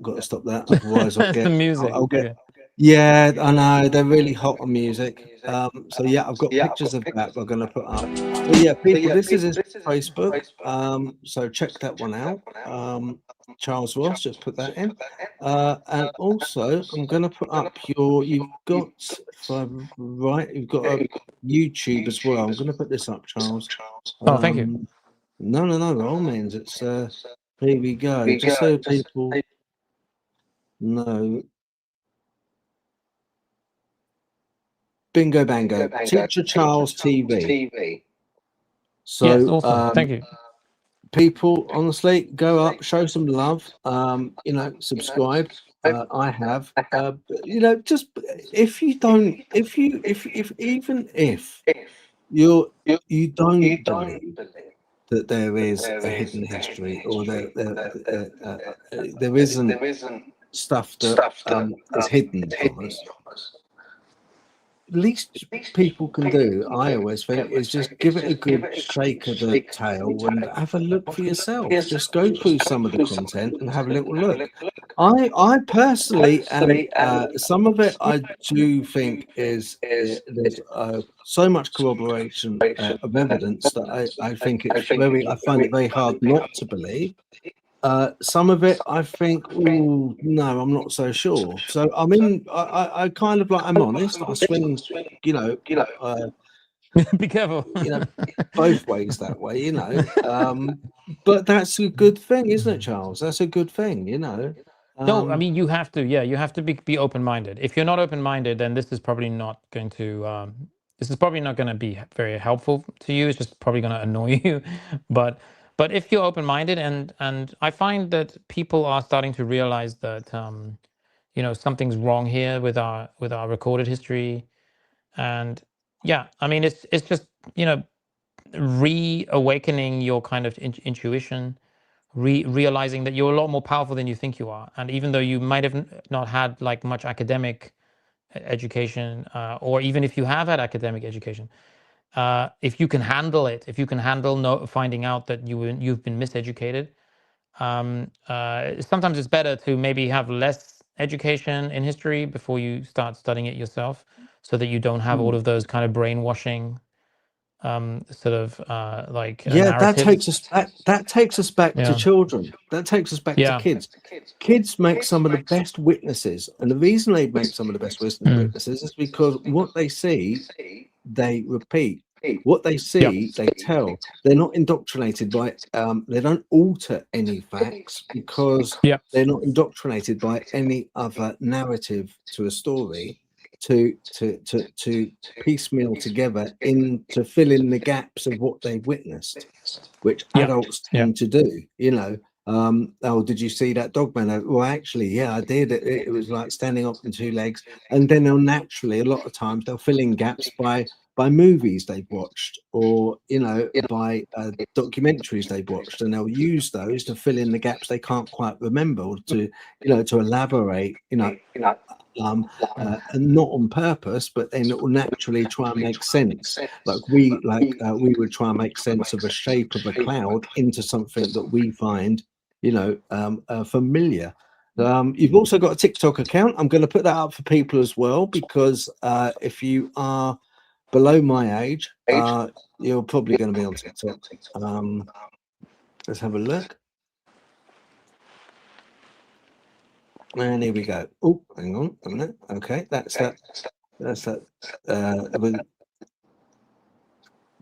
Got to stop that, otherwise I'll get the music. I'll get. Yeah, I know they're really hot on music. So yeah, I've got pictures of that we're going to put up. So yeah, people, this is his Facebook. So check that one out. Charles Ross, just put that in. And also, I'm going to put up you've got a YouTube as well. I'm going to put this up, Charles. Oh, thank you. No, by all means. It's here we go. Just so people know. Bingo Bango, Teacher Charles TV. So, yes, awesome. Thank you. People, honestly, go up, show some love. Subscribe. I have. Just if you don't believe that there is a hidden history, or there isn't stuff that is hidden from us. Least people can do, I always think, is just give it a good shake of the tail and have a look for yourself. Just go through some of the content and have a little look. I personally, and some of it I do think is there's so much corroboration of evidence that I think I find it very hard not to believe. Some of it I think, oh no, I'm not so sure. So I kind of like, I'm honest. I swing, be careful. Both ways that way, But that's a good thing, isn't it, Charles? That's a good thing, No, I mean you have to. Yeah, you have to be open-minded. If you're not open-minded, then this is probably not going to. This is probably not going to be very helpful to you. It's just probably going to annoy you. But if you're open-minded, and I find that people are starting to realize that something's wrong here with our recorded history, and yeah, I mean it's just reawakening your kind of intuition, realizing that you're a lot more powerful than you think you are. And even though you might have not had like much academic education, or even if you have had academic education, if you can handle it, if you can handle finding out that you've been miseducated, sometimes it's better to maybe have less education in history before you start studying it yourself, so that you don't have all of those kind of brainwashing sort of Yeah, narratives. that takes us back to Yeah. children. That takes us back to Yeah. kids. Kids make some of the best witnesses, and the reason they make some of the best witnesses is because what they see, they repeat. What they see, they tell. They're not indoctrinated by. They don't alter any facts because Yeah. they're not indoctrinated by any other narrative to a story. To piecemeal together to fill in the gaps of what they've witnessed, which adults tend to do. Oh, did you see that dog man? Well, actually, yeah, I did. It was like standing up on two legs, and then they'll naturally, a lot of times, they'll fill in gaps by movies they've watched, or by documentaries they've watched, and they'll use those to fill in the gaps they can't quite remember, or to elaborate, and not on purpose, but then it will naturally try and make sense. Like we would try and make sense of a shape of a cloud into something that we find, familiar. You've also got a TikTok account. I'm going to put that up for people as well, because if you are below my age, you're probably going to be on TikTok. Let's have a look. And here we go. Oh, hang on a minute. Okay, that's that.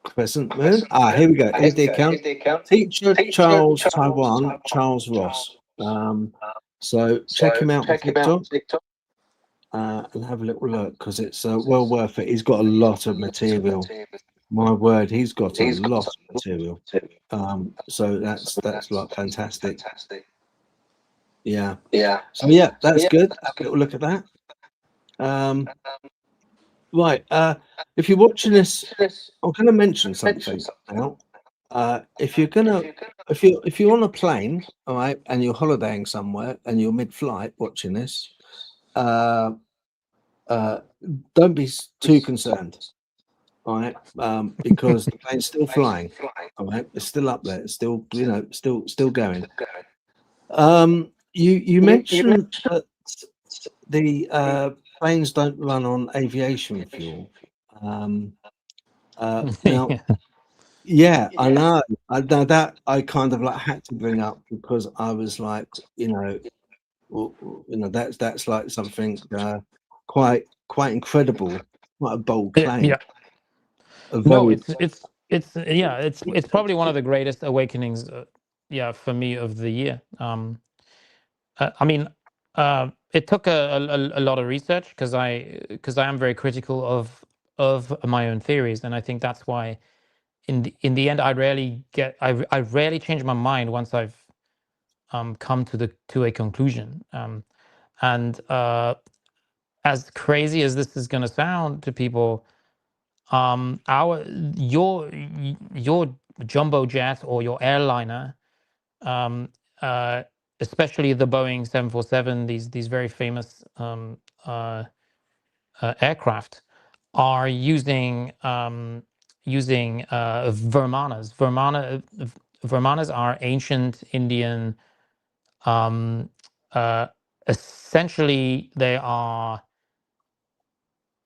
Crescent moon. Here we go. Here's the account. Teacher Charles Taiwan, Charles Ross. So check him out on TikTok. And have a little look, because it's well worth it. He's got a lot of material. My word, he's got a lot of material. So that's like fantastic. Yeah. So yeah, that's good. Have a little look at that. Right. If you're watching this, I'm going to mention something now. If you're on a plane, all right, and you're holidaying somewhere and you're mid-flight watching this, don't be too concerned, all right, because the plane's still flying, all right, it's still up there, it's still still going. You mentioned that the planes don't run on aviation fuel. Now, yeah, I know. That I kind of had to bring up, because I was like, that's like something quite incredible, quite a bold claim. Yeah. No, it's probably one of the greatest awakenings, for me, of the year. I mean, it took a lot of research, because I am very critical of my own theories, and I think that's why in the end I rarely change my mind once I've come to a conclusion. And as crazy as this is going to sound to people, your jumbo jet or your airliner, especially the Boeing 747, these very famous aircraft, are using Vermanas. Vermanas are ancient Indian. Essentially, they are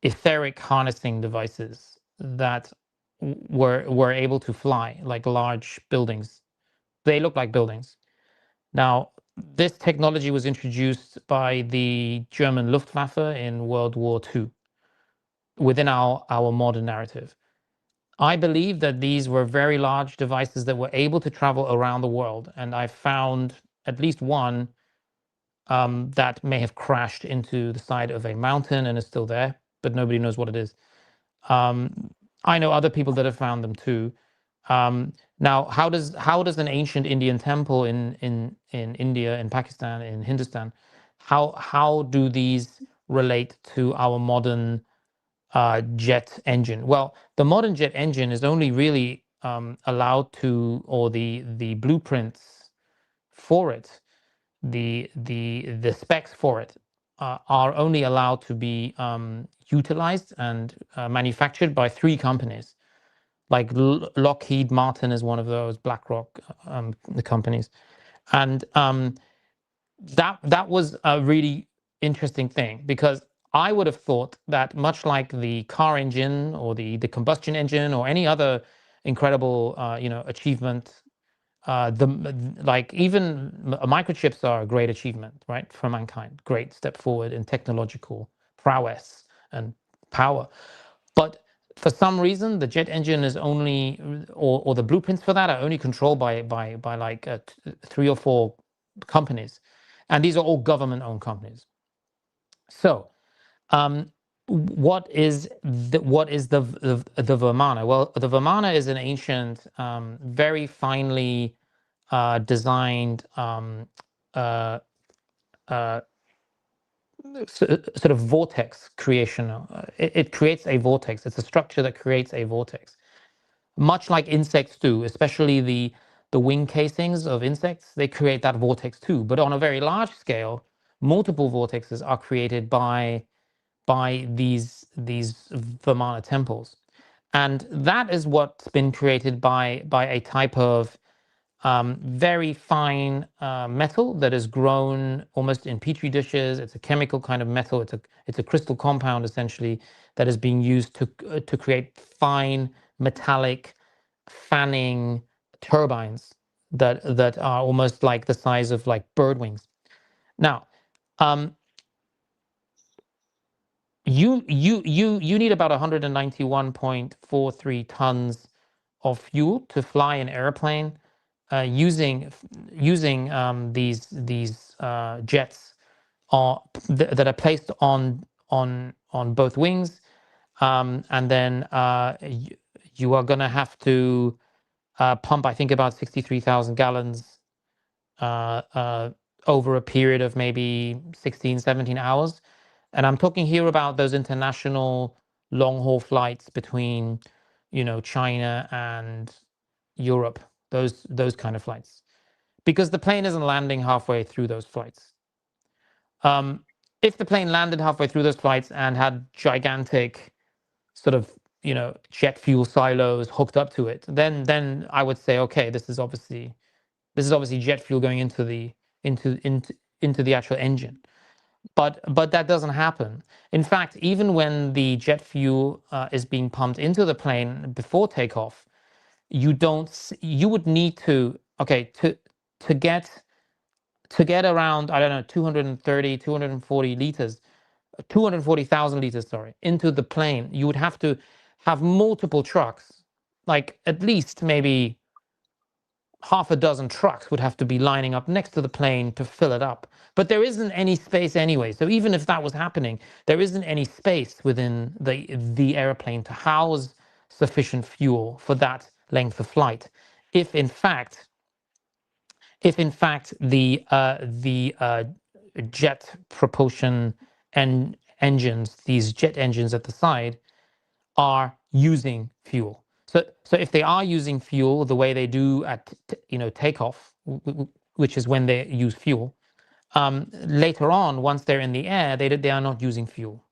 etheric harnessing devices that were able to fly like large buildings. They look like buildings. Now, this technology was introduced by the German Luftwaffe in World War II within our modern narrative. I believe that these were very large devices that were able to travel around the world, and I found at least one that may have crashed into the side of a mountain and is still there, but nobody knows what it is. I know other people that have found them too. Now, how does an ancient Indian temple in India, in Pakistan, in Hindustan, how do these relate to our modern jet engine? Well, the modern jet engine is only really allowed to, or the blueprints for it, the specs for it are only allowed to be utilized and manufactured by 3 companies. Like Lockheed Martin is one of those, BlackRock, the companies, and that was a really interesting thing, because I would have thought that, much like the car engine or the combustion engine or any other incredible achievement, like even microchips are a great achievement, right, for mankind, great step forward in technological prowess and power. But for some reason, the jet engine is only, or the blueprints for that are only controlled by like 3 or 4 companies, and these are all government-owned companies. So, what is the Vimana? Well, the Vimana is an ancient, very finely designed sort of vortex creation. It creates a vortex. It's a structure that creates a vortex, much like insects do, especially the wing casings of insects. They create that vortex too, but on a very large scale, multiple vortexes are created by these Vimana temples, and that is what's been created by a type of very fine metal that is grown almost in petri dishes. It's a chemical kind of metal. It's a crystal compound essentially that is being used to create fine metallic fanning turbines that are almost like the size of like bird wings. Now, you need about 191.43 tons of fuel to fly an airplane using these jets that are placed on both wings, and then you are going to have to pump, I think, about 63,000 gallons over a period of maybe 16, 17 hours. And I'm talking here about those international long-haul flights between, China and Europe, those kind of flights, because the plane isn't landing halfway through those flights. If the plane landed halfway through those flights and had gigantic sort of jet fuel silos hooked up to it, then I would say, okay, this is obviously jet fuel going into the actual engine. But that doesn't happen. In fact, even when the jet fuel is being pumped into the plane before takeoff, you would need to get around, I don't know, 240,000 liters, sorry, into the plane. You would have to have multiple trucks, like at least maybe half a dozen trucks would have to be lining up next to the plane to fill it up. But there isn't any space anyway. So even if that was happening, there isn't any space within the airplane to house sufficient fuel for that length of flight. If in fact the jet propulsion engines, these jet engines at the side, are using fuel. So if they are using fuel the way they do at takeoff, which is when they use fuel, later on, once they're in the air, they are not using fuel.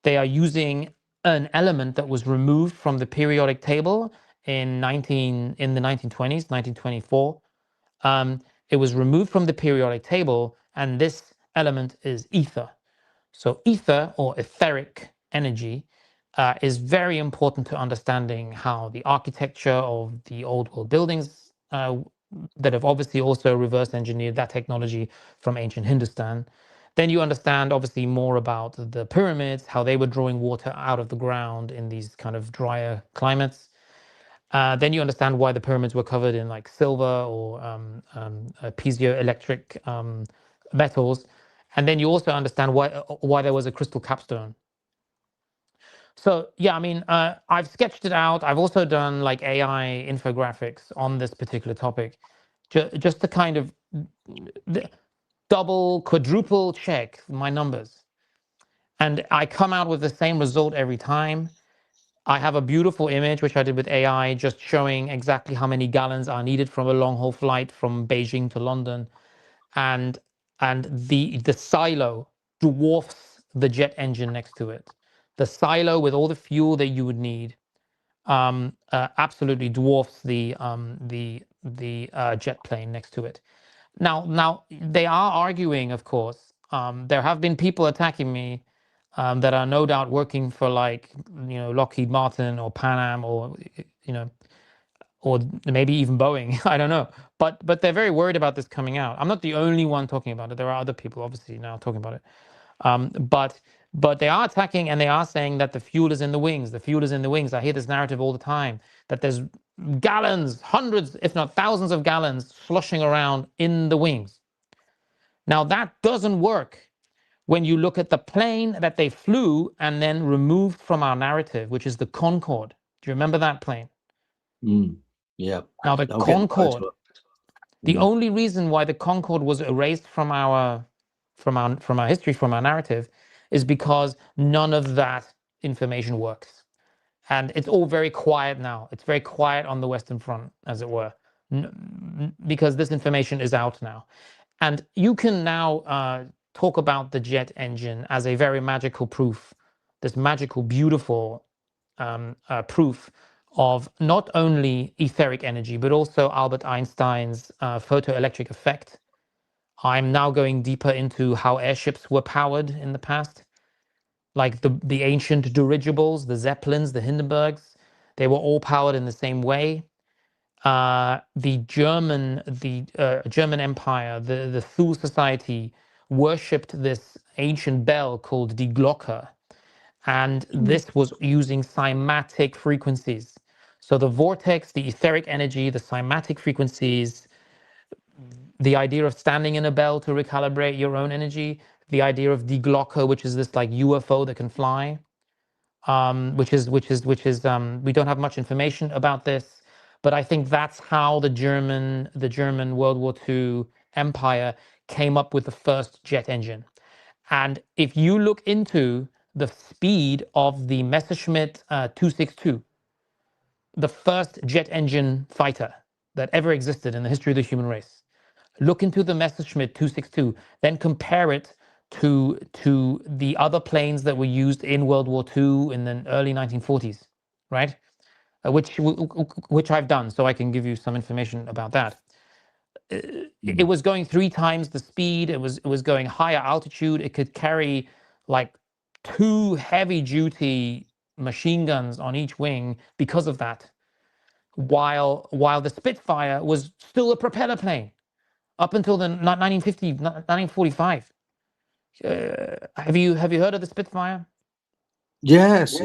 They are using an element that was removed from the periodic table in the 1920s, 1924. It was removed from the periodic table, and this element is ether. So ether, or etheric energy, is very important to understanding how the architecture of the old world buildings that have obviously also reverse engineered that technology from ancient Hindustan. Then you understand obviously more about the pyramids, how they were drawing water out of the ground in these kind of drier climates. Then you understand why the pyramids were covered in like silver or piezoelectric metals. And then you also understand why there was a crystal capstone. So yeah, I mean, I've sketched it out. I've also done like AI infographics on this particular topic, just to kind of double, quadruple check my numbers. And I come out with the same result every time. I have a beautiful image, which I did with AI, just showing exactly how many gallons are needed from a long haul flight from Beijing to London. And the silo dwarfs the jet engine next to it. The silo with all the fuel that you would need absolutely dwarfs the jet plane next to it. Now they are arguing, of course. There have been people attacking me that are no doubt working for like Lockheed Martin or Pan Am or or maybe even Boeing. I don't know, but they're very worried about this coming out. I'm not the only one talking about it. There are other people obviously now talking about it. But they are attacking and they are saying that the fuel is in the wings. The fuel is in the wings. I hear this narrative all the time that there's gallons, hundreds, if not thousands of gallons sloshing around in the wings. Now that doesn't work when you look at the plane that they flew and then removed from our narrative, which is the Concord. Do you remember that plane? Yeah. Now the Concord, the only reason why the Concord was erased from our history, from our narrative, is because none of that information works. And it's all very quiet now. It's very quiet on the Western Front, as it were, because this information is out now. And you can now talk about the jet engine as a very magical proof, this magical, beautiful proof of not only etheric energy, but also Albert Einstein's photoelectric effect. I'm now going deeper into how airships were powered in the past, like the ancient dirigibles, the Zeppelins, the Hindenburgs. They were all powered in the same way. The German Empire, the Thule Society, worshipped this ancient bell called Die Glocke, and this was using cymatic frequencies. So the vortex, the etheric energy, the cymatic frequencies, the idea of standing in a bell to recalibrate your own energy, the idea of Die Glocke, which is this like UFO that can fly, which is we don't have much information about this, but I think that's how the German World War II empire came up with the first jet engine. And if you look into the speed of the Messerschmitt 262, the first jet engine fighter that ever existed in the history of the human race, look into the Messerschmitt 262, then compare it to the other planes that were used in World War II in the early 1940s, right? Which I've done, so I can give you some information about that. It was going 3 times the speed. It was going higher altitude. It could carry like 2 heavy-duty machine guns on each wing because of that. While the Spitfire was still a propeller plane up until the 1945. Have you heard of the Spitfire? Yes.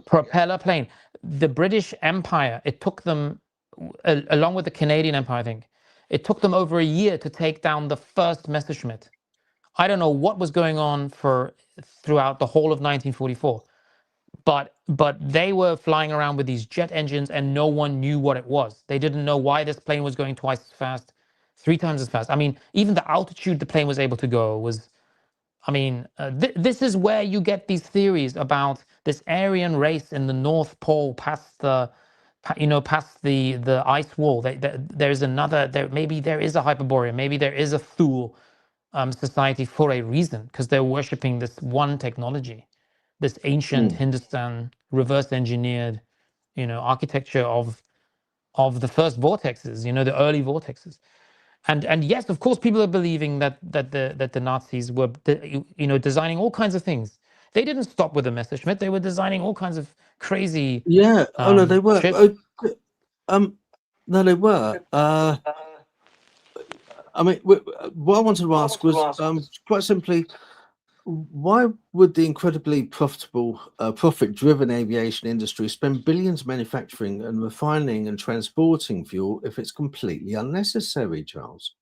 Propeller plane. The British Empire, it took them, along with the Canadian Empire, I think, it took them over a year to take down the first Messerschmitt. I don't know what was going on throughout the whole of 1944, but they were flying around with these jet engines and no one knew what it was. They didn't know why this plane was going twice as fast, 3 times as fast. I mean, even the altitude the plane was able to go was, I mean, this is where you get these theories about this Aryan race in the North Pole, past the ice wall. There's another. Maybe there is a Hyperborea. Maybe there is a Thule society for a reason, because they're worshiping this one technology, this ancient Hindustan reverse engineered, architecture of the first vortexes. The early vortexes. And yes, of course, people are believing that the Nazis were, designing all kinds of things. They didn't stop with the Messerschmitt. They were designing all kinds of crazy. Yeah. No, they were. ships. No, they were. I mean, what I wanted to ask was quite simply, why would the incredibly profitable, profit-driven aviation industry spend billions manufacturing and refining and transporting fuel if it's completely unnecessary, Charles?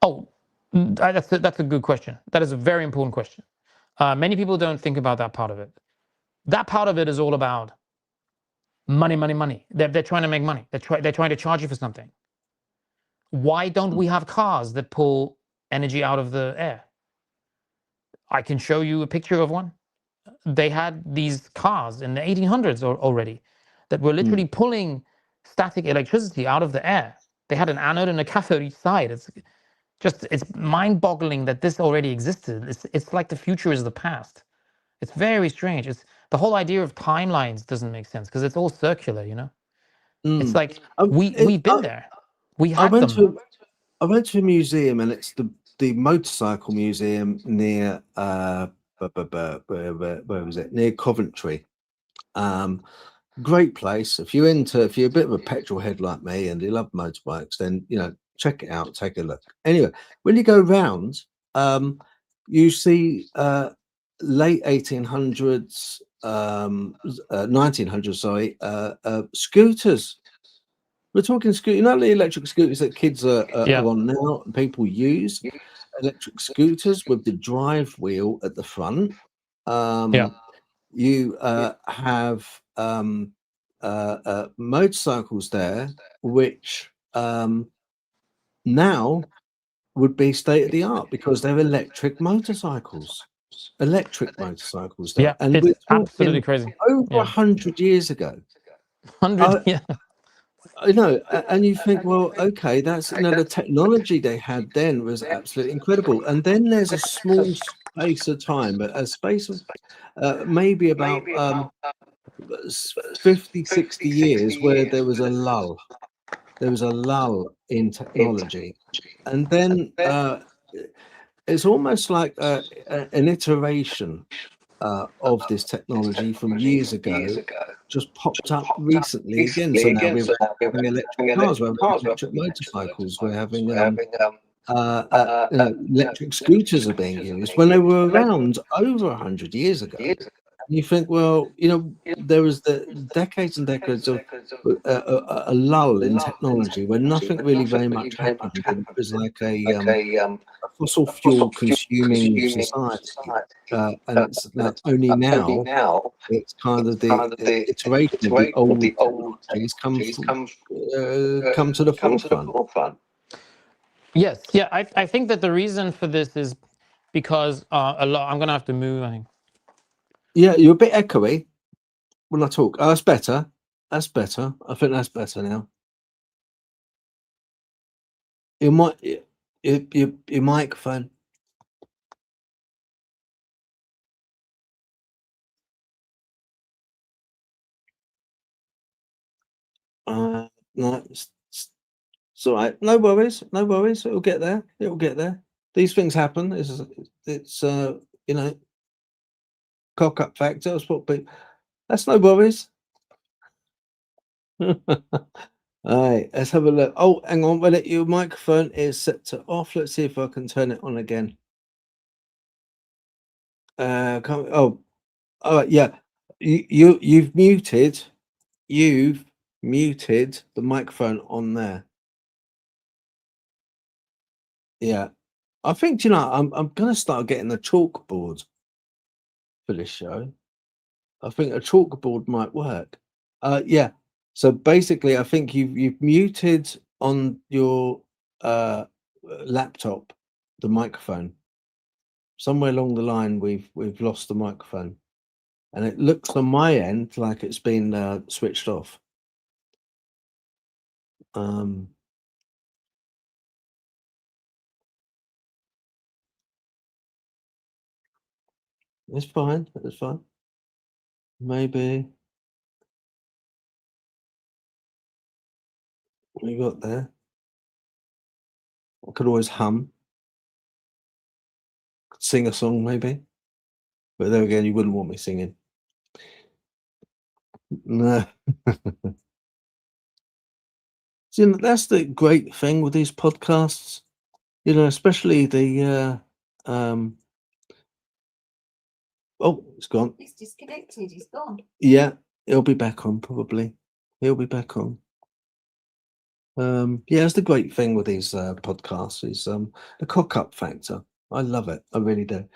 Oh, That's a good question. That is a very important question. Many people don't think about that part of it. That part of it is all about money, money, money. They're trying to make money. They're trying to charge you for something. Why don't we have cars that pull energy out of the air? I can show you a picture of one. They had these cars in the 1800s already that were literally pulling static electricity out of the air. They had an anode and a cathode each side. It's mind-boggling that this already existed. It's like the future is the past. It's very strange. It's the whole idea of timelines doesn't make sense because it's all circular, you know. It's like we've been there. We had them. I went to a museum, and it's the motorcycle museum near where was it? Near Coventry. Great place. If you're a bit of a petrol head like me and you love motorbikes, then check it out, take a look. Anyway, when you go round, you see late 1800s, 1900s, sorry, scooters. We're talking scooters, not the electric scooters that kids are on now and people use. Electric scooters with the drive wheel at the front. You have motorcycles there, which now would be state of the art because they're electric motorcycles. Electric motorcycles there, and it's we're absolutely talking crazy. over 100 years ago. 100, I know, and you think, well, okay, that's the technology they had then was absolutely incredible. And then there's a small space of time, but a space of maybe about 50, 60 years where there was a lull. There was a lull in technology. And then it's almost like an iteration of this technology from years ago just popped up recently again. So now we're having electric cars, we're having electric motorcycles, we're having electric scooters are being used when they were around over 100 years ago. And you think, well, there was the decades and decades of a lull in technology where nothing really very much happened. It was like a fossil fuel consuming society. And it's like only now it's kind of the iteration of the old technologies come to the forefront. Yes, yeah. I think that the reason for this is because I'm going to have to move, I think. Yeah, you're a bit echoey when I talk. Oh, that's better. That's better. I think that's better now. Your microphone. No, it's all right. No worries. No worries. It'll get there. It'll get there. These things happen. It's cock up factor. That's what people. That's no worries. All right, let's have a look. Oh, hang on. Well, your microphone is set to off. Let's see if I can turn it on again. All right, yeah. You've muted the microphone on there. Yeah, I think I'm gonna start getting a chalkboard for this show. I think a chalkboard might work. Yeah. So basically, I think you've muted on your laptop the microphone. Somewhere along the line, we've lost the microphone, and it looks on my end like it's been switched off. It's fine. It's fine. Maybe what you got there? I could always hum. Could sing a song, maybe. But there again, you wouldn't want me singing. No. See, that's the great thing with these podcasts. Especially the oh, it's gone. It's disconnected. It's gone. Yeah, he'll be back on probably. He'll be back on. Yeah, that's the great thing with these podcasts is the cock up factor. I love it. I really do.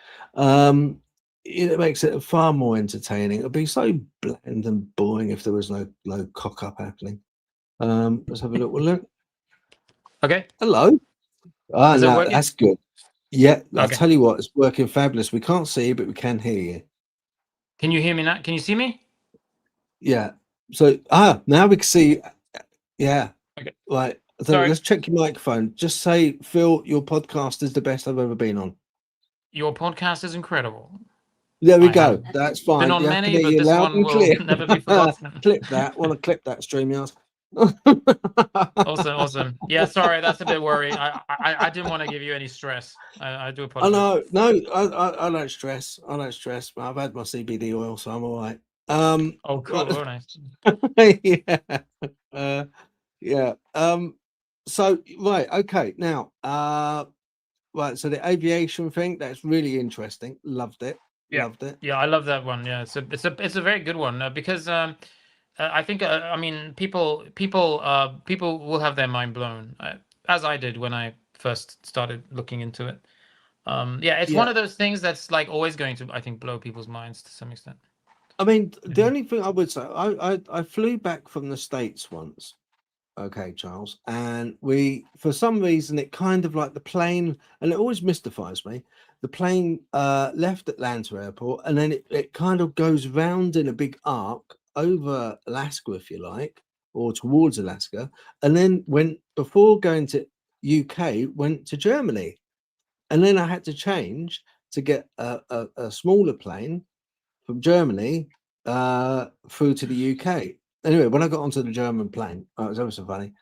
It makes it far more entertaining. It'd be so bland and boring if there was no cock up happening. Let's have a look. Okay. Hello. Ah, Is it no, working? that's good. Yeah, I'll Okay. tell you what, it's working fabulous. We can't see you, but we can hear you. Can you hear me now? Can you see me? Yeah. So now we can see. Yeah. Okay. Right. So Sorry. let's check your microphone. Just say, Phil, your podcast is the best I've ever been on. Your podcast is incredible. There we I go. have That's fine. been on Yeah, I can many, hear but you this loud one and will clear. never be forgotten. Clip that. Want to clip that, StreamYard? Awesome. Yeah, sorry, that's a bit worrying. I didn't want to give you any stress. I do I apologize. know. I don't stress. I don't stress. I've had my CBD oil, so I'm all right. Oh, cool. Very nice. Yeah. Yeah. So right. Okay. Now. Right. So the aviation thing, that's really interesting. Loved it. Yeah. Loved it. Yeah, I love that one. Yeah, it's a very good one because I think I mean people will have their mind blown as I did when I first started looking into it. Yeah, it's one Yeah. of those things that's like always going to, I think, blow people's minds to some extent. I mean, the only thing I would say, I flew back from the States once. Okay, Charles, and for some reason, it kind of like the plane, and it always mystifies me. The plane left Atlanta Airport, and then it kind of goes round in a big arc over Alaska, if you like, or towards Alaska, and then went before going to UK, went to Germany, and then I had to change to get a smaller plane from Germany through to the UK. Anyway, when I got onto the German plane, it was ever so funny.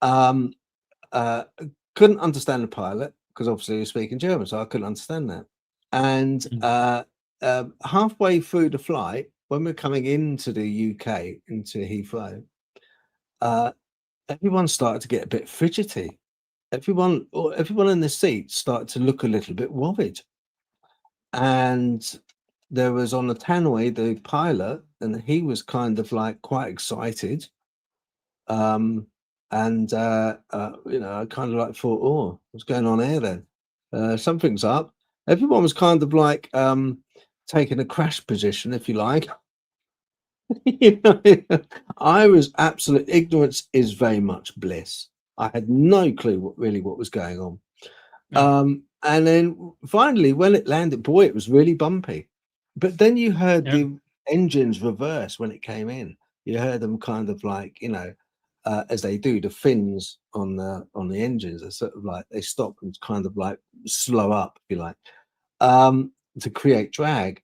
Um, uh, couldn't understand the pilot because obviously he was speaking German, so I couldn't understand that. And halfway through the flight, when we're coming into the UK, into Heathrow, everyone started to get a bit fidgety. Everyone in the seat started to look a little bit worried. And there was on the tannoy the pilot, and he was kind of like quite excited. And I kind of like thought, oh, what's going on here then? Something's up. Everyone was kind of like taking a crash position, if you like. I was absolute ignorance is very much bliss. I had no clue what was going on. And then finally, when it landed, boy, it was really bumpy. But then you heard the engines reverse when it came in. You heard them kind of like, as they do, the fins on the engines are sort of like they stop and kind of like slow up, if you like, to create drag.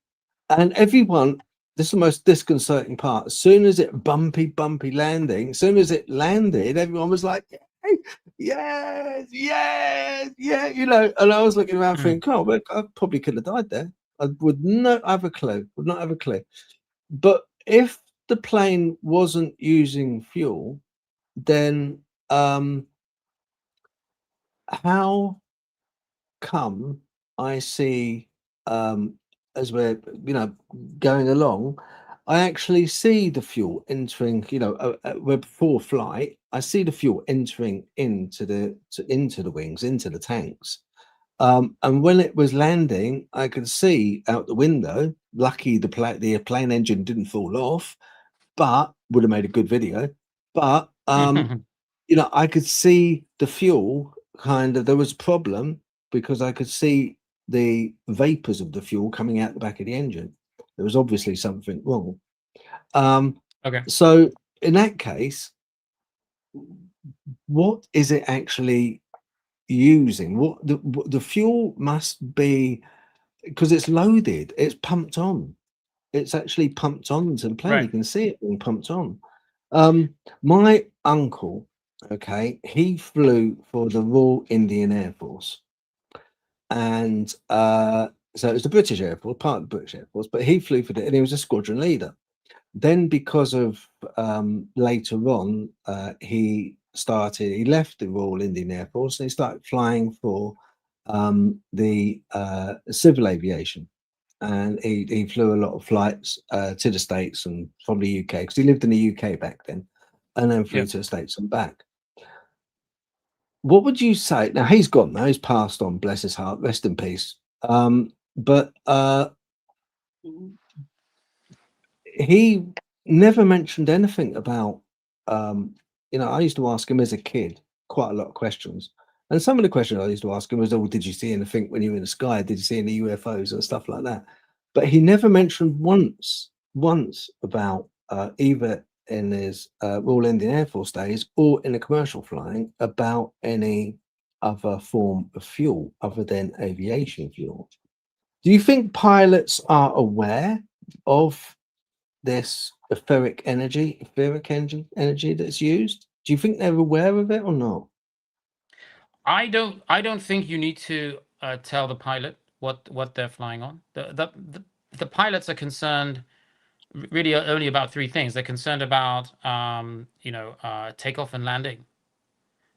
And everyone, this is the most disconcerting part. As soon as it bumpy landing, as soon as it landed, everyone was like, hey, yes, yeah, And I was looking around thinking, oh, well, I probably could have died there. I would not have a clue. But if the plane wasn't using fuel, then how come I see as we're going along, I actually see the fuel entering, we're before flight, I see the fuel entering into the wings, into the tanks. And when it was landing, I could see out the window. Lucky the plane engine didn't fall off, but would have made a good video. But I could see the fuel kind of. There was a problem because I could see the vapors of the fuel coming out the back of the engine. There was obviously something wrong. Okay. So in that case, what is it actually using? What the fuel must be, because it's loaded, it's pumped on. It's actually pumped on to the plane. Right. You can see it being pumped on. My uncle, okay, he flew for the Royal Indian Air Force, and so it was the British Air Force, part of the British Air Force, but he flew for and he was a squadron leader. Then, because of later on, he left the Royal Indian Air Force and he started flying for the civil aviation. And he flew a lot of flights to the States and from the UK, because he lived in the UK back then, and then flew to the States and back. what would you say? Now he's gone now, he's passed on, bless his heart, rest in peace. But he never mentioned anything about I used to ask him as a kid quite a lot of questions, and some of the questions I used to ask him was, oh, did you see anything when you were in the sky? Did you see any UFOs and stuff like that? But he never mentioned once about either in his Royal Indian Air Force days or in the commercial flying about any other form of fuel other than aviation fuel. Do you think pilots are aware of this etheric energy that's used? Do you think they're aware of it or not? I don't think you need to tell the pilot what they're flying on. The pilots are concerned really only about three things. They're concerned about takeoff and landing.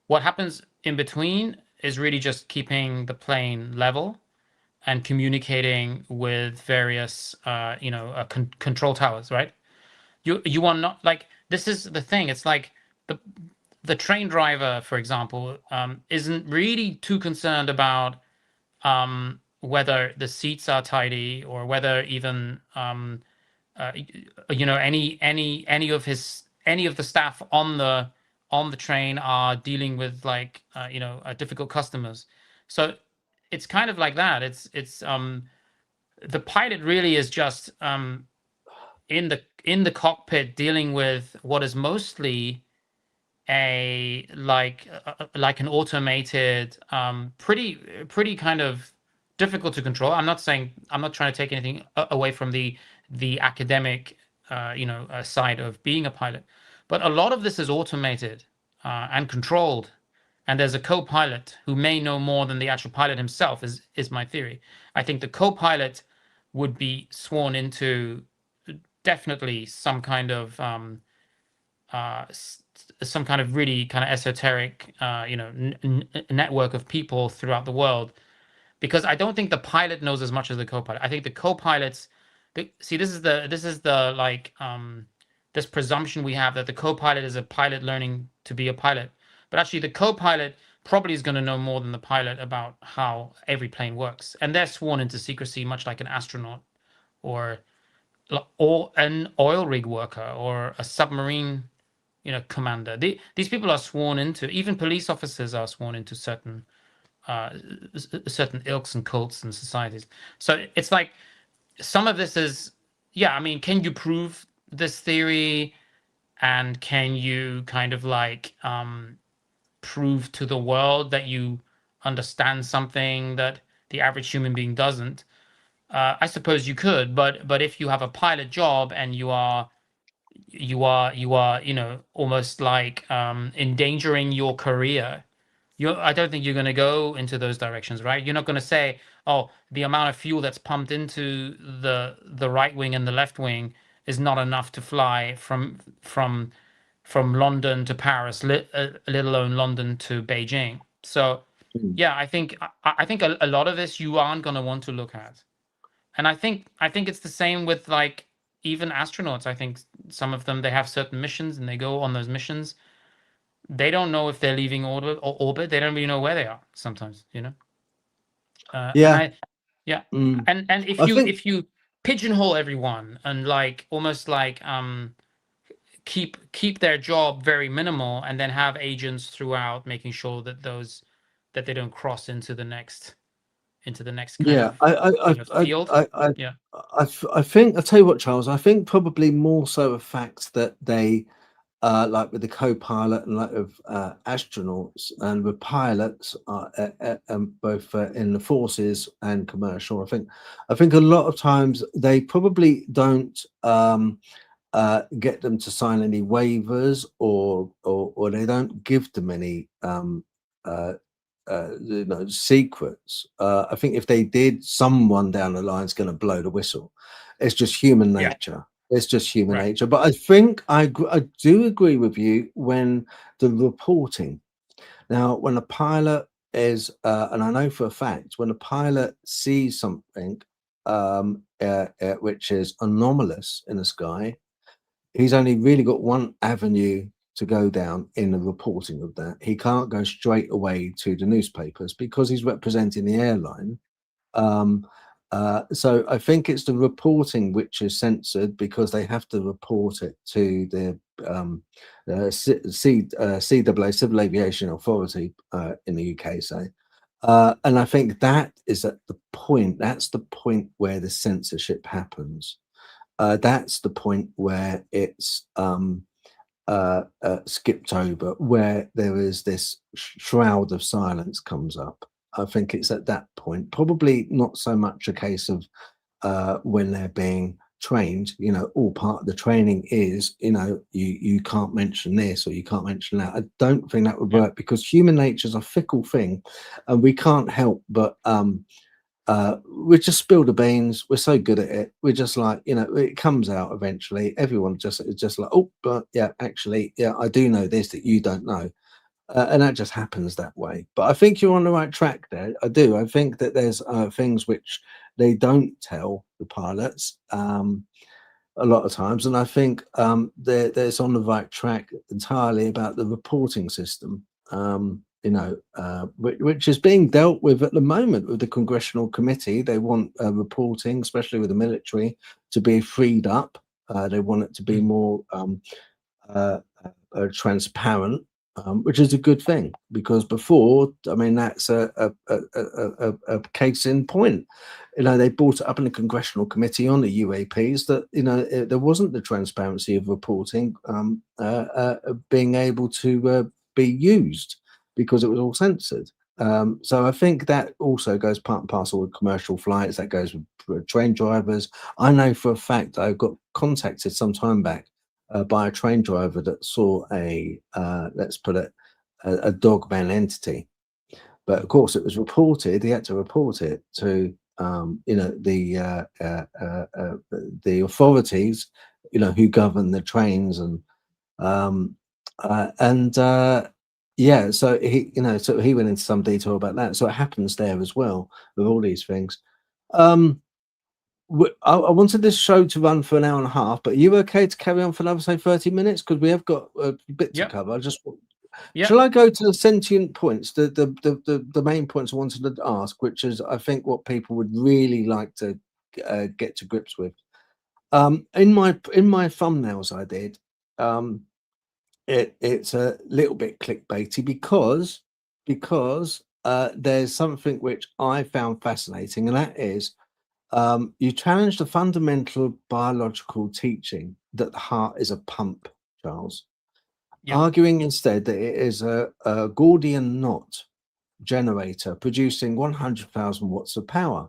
What happens in between is really just keeping the plane level and communicating with various control towers, right? You are not, like, this is the thing. It's like the train driver, for example, isn't really too concerned about whether the seats are tidy or whether even any of the staff on the train are dealing with difficult customers. So it's kind of like that. It's the pilot really is just in the cockpit dealing with what is mostly like an automated, pretty kind of difficult to control. I'm not trying to take anything away from the academic side of being a pilot, but a lot of this is automated and controlled, and there's a co-pilot who may know more than the actual pilot himself, is my theory. I think the co-pilot would be sworn into definitely some kind of really kind of esoteric network of people throughout the world, because I don't think the pilot knows as much as the co-pilot. I think the co-pilots see, this is the this presumption we have that the co-pilot is a pilot learning to be a pilot, but actually the co-pilot probably is going to know more than the pilot about how every plane works, and they're sworn into secrecy, much like an astronaut or an oil rig worker or a submarine commander. These people are sworn into. Even police officers are sworn into certain ilks and cults and societies. So it's like some of this is, I mean, can you prove this theory, and can you kind of like prove to the world that you understand something that the average human being doesn't? I suppose you could, but if you have a pilot job and you are almost like endangering your career, I don't think you're going to go into those directions, right? You're not going to say, oh, the amount of fuel that's pumped into the right wing and the left wing is not enough to fly from London to Paris, let alone London to Beijing. So I think a lot of this you aren't going to want to look at. And I think it's the same with like even astronauts. I think some of them, they have certain missions and they go on those missions. They don't know if they're leaving orbit. They don't really know where they are sometimes, And if you pigeonhole everyone and like almost like keep their job very minimal, and then have agents throughout making sure that they don't cross into the next kind of field. I think, I'll tell you what, Charles, I think probably more so a fact that they like with the co-pilot and like of astronauts and with pilots both in the forces and commercial. I think a lot of times they probably don't get them to sign any waivers, or they don't give them any secrets. I think if they did, someone down the line is going to blow the whistle. It's just human nature. It's just human nature. But I think I do agree with you when the reporting. Now, when a pilot is, and I know for a fact, when a pilot sees something which is anomalous in the sky, he's only really got one avenue to go down in the reporting of that. He can't go straight away to the newspapers because he's representing the airline. So I think it's the reporting which is censored because they have to report it to the CAA, Civil Aviation Authority in the UK, say. And I think that is at the point, that's the point where the censorship happens. That's the point where it's skipped over, where there is this shroud of silence comes up. I think it's at that point, probably not so much a case of when they're being trained, you know, all part of the training is, you know, you can't mention this or you can't mention that. I don't think that would work because human nature is a fickle thing and we can't help but we just spill the beans. We're so good at it. We're just like, you know, it comes out eventually. Everyone just like, oh, but yeah, actually, yeah, I do know this that you don't know. And that just happens that way. But I think you're on the right track there. I do. I think that there's things which they don't tell the pilots a lot of times. And I think there's on the right track entirely about the reporting system, you know, which is being dealt with at the moment with the Congressional Committee. They want reporting, especially with the military, to be freed up. They want it to be more transparent. Which is a good thing because before, I mean, that's a case in point. You know, they brought it up in the Congressional Committee on the UAPs that, you know, there wasn't the transparency of reporting being able to be used because it was all censored. So I think that also goes part and parcel with commercial flights. That goes with train drivers. I know for a fact I got contacted some time back by a train driver that saw a let's put it a dogman entity, but of course it was reported. He had to report it to you know, the authorities, you know, who govern the trains and yeah, so he, you know, so he went into some detail about that. So it happens there as well with all these things. I wanted this show to run for an hour and a half, but are you okay to carry on for another, say, 30 minutes? Because we have got a bit to cover. I just shall I go to the sentient points, the main points I wanted to ask, which is I think what people would really like to get to grips with. In my thumbnails I did, it's a little bit clickbaity because there's something which I found fascinating, and that is you challenge the fundamental biological teaching that the heart is a pump, Charles, arguing instead that it is a Gordian knot generator producing 100,000 watts of power.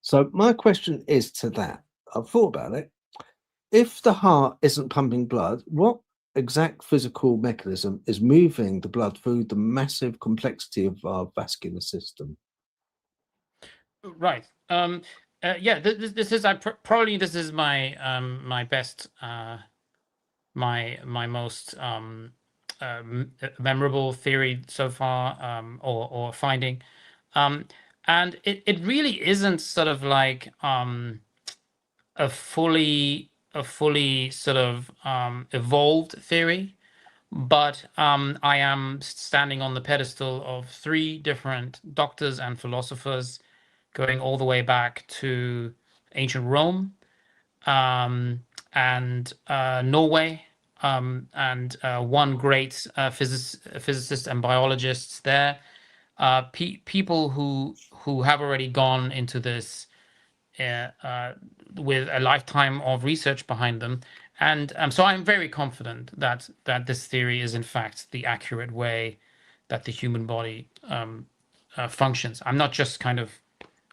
So my question is to that. I've thought about it. If the heart isn't pumping blood, what exact physical mechanism is moving the blood through the massive complexity of our vascular system? Right. Yeah, this is probably this is my my best my most memorable theory so far, or finding, and it really isn't sort of like a fully sort of evolved theory, but I am standing on the pedestal of 3 different doctors and philosophers going all the way back to ancient Rome, and Norway, and one great physicist and biologist there, people who have already gone into this with a lifetime of research behind them, and so I'm very confident that this theory is in fact the accurate way that the human body functions. I'm not just kind of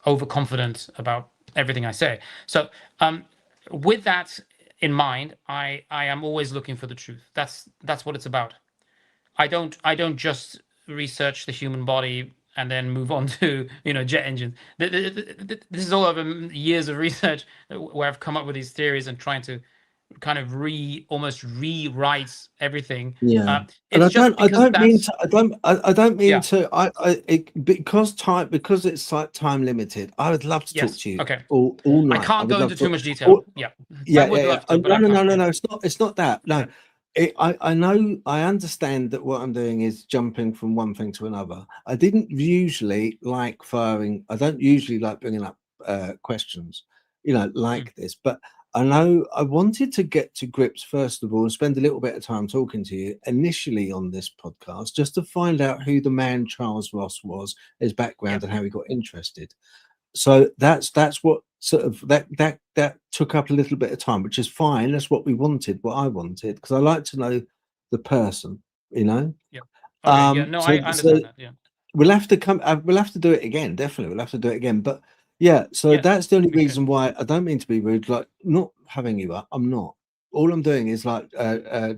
overconfident about everything I say. So with that in mind, I am always looking for the truth. That's what it's about. I don't just research the human body and then move on to, you know, jet engines. This is all over years of research where I've come up with these theories and trying to kind of almost rewrite everything. Yeah, and I don't mean to. Because it's like time limited. I would love to talk to you all night. I can't go into too much detail. No. It's not that. No, I know, I understand that what I'm doing is jumping from one thing to another. I didn't usually like firing. I don't usually like bringing up questions, like this. But I know I wanted to get to grips first of all and spend a little bit of time talking to you initially on this podcast, just to find out who the man Charles Ross was, his background, and how he got interested. So that's what sort of that took up a little bit of time, which is fine. That's what we wanted, what I wanted, because I like to know the person, Yeah. Okay. Yeah. No, I understand that. Yeah. We'll have to come. We'll have to do it again. Definitely, we'll have to do it again. But yeah, so that's the only reason why. I don't mean to be rude. Like, not having you up. I'm not. All I'm doing is like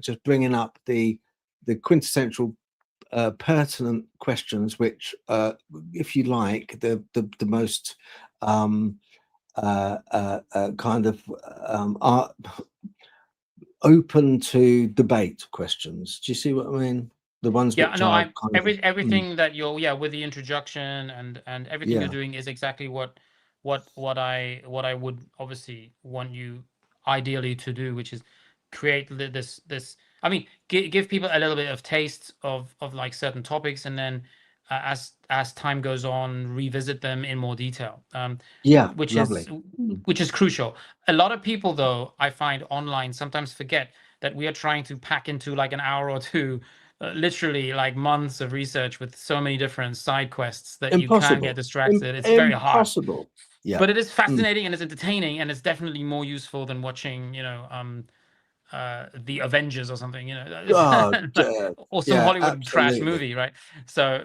just bringing up the quintessential pertinent questions, which, if you like, the most kind of open to debate questions. Do you see what I mean? The ones which are everything that you're with the introduction and everything you're doing is exactly what I would obviously want you ideally to do, which is create this I mean, give people a little bit of taste of like certain topics, and then as time goes on, revisit them in more detail. Which is crucial. A lot of people, though, I find online sometimes forget that we are trying to pack into like an hour or two, literally like months of research with so many different side quests that you can get distracted. It's very hard. Yeah. But it is fascinating and it's entertaining, and it's definitely more useful than watching, the Avengers or something, or some Hollywood trash movie, right? So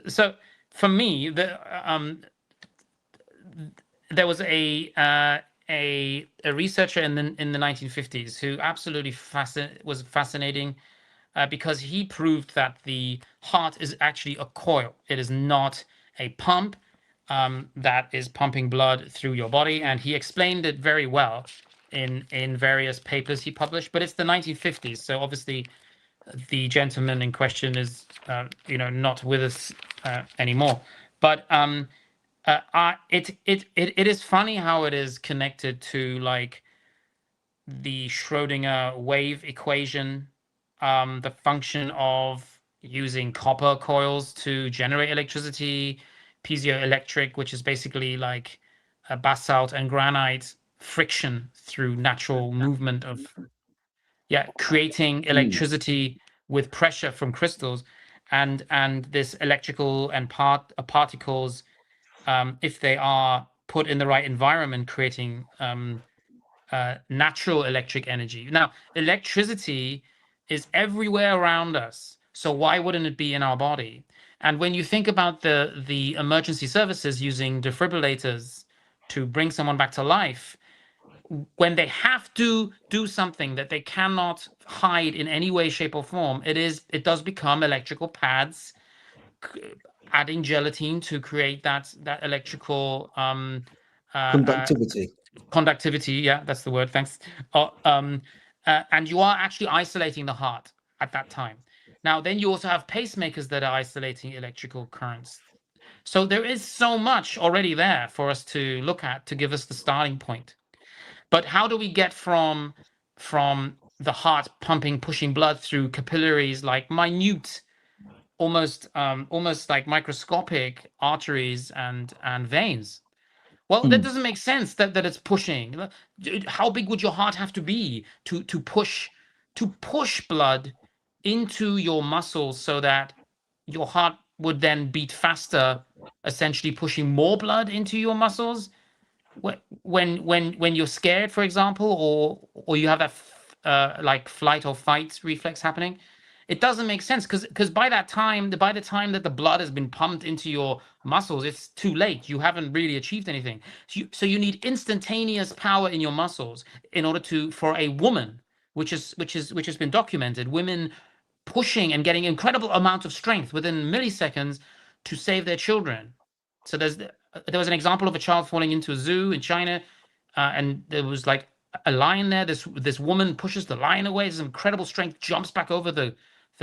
so for me, there was a researcher in the 1950s who absolutely was fascinating, because he proved that the heart is actually a coil. It is not a pump that is pumping blood through your body, and he explained it very well in various papers he published. But it's the 1950s, so obviously the gentleman in question is not with us anymore. But it is funny how it is connected to like the Schrödinger wave equation, the function of using copper coils to generate electricity, piezoelectric, which is basically like a basalt and granite friction through natural movement of creating electricity with pressure from crystals, and this electrical and particles, if they are put in the right environment, creating natural electric energy. Now, electricity is everywhere around us, so why wouldn't it be in our body? And when you think about the emergency services using defibrillators to bring someone back to life, when they have to do something that they cannot hide in any way, shape, or form, it does become electrical pads, adding gelatin to create that electrical conductivity. Yeah, that's the word. Thanks. And you are actually isolating the heart at that time. Now, then you also have pacemakers that are isolating electrical currents. So there is so much already there for us to look at to give us the starting point. But how do we get from the heart pushing blood through capillaries, like minute, almost like microscopic arteries and veins? Well, that doesn't make sense that it's pushing. How big would your heart have to be to push blood into your muscles so that your heart would then beat faster, essentially pushing more blood into your muscles? When you're scared, for example, or you have that like flight or fight reflex happening, it doesn't make sense, because by the time that the blood has been pumped into your muscles, it's too late. You haven't really achieved anything. So you need instantaneous power in your muscles in order for a woman, which has been documented, women pushing and getting incredible amounts of strength within milliseconds to save their children. So there was an example of a child falling into a zoo in China, and there was like a lion there. This woman pushes the lion away. This incredible strength, jumps back over the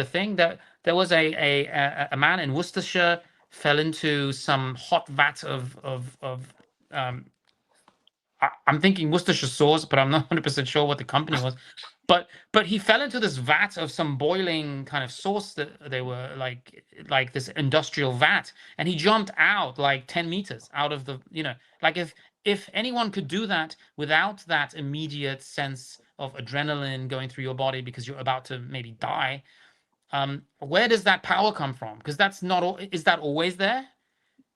thing. There was a man in Worcestershire fell into some hot vat of I'm thinking Worcestershire sauce, but I'm not 100% sure what the company was. But he fell into this vat of some boiling kind of sauce that they were like this industrial vat, and he jumped out like 10 meters out of the, like if anyone could do that without that immediate sense of adrenaline going through your body because you're about to maybe die, where does that power come from? Because that's not is that always there?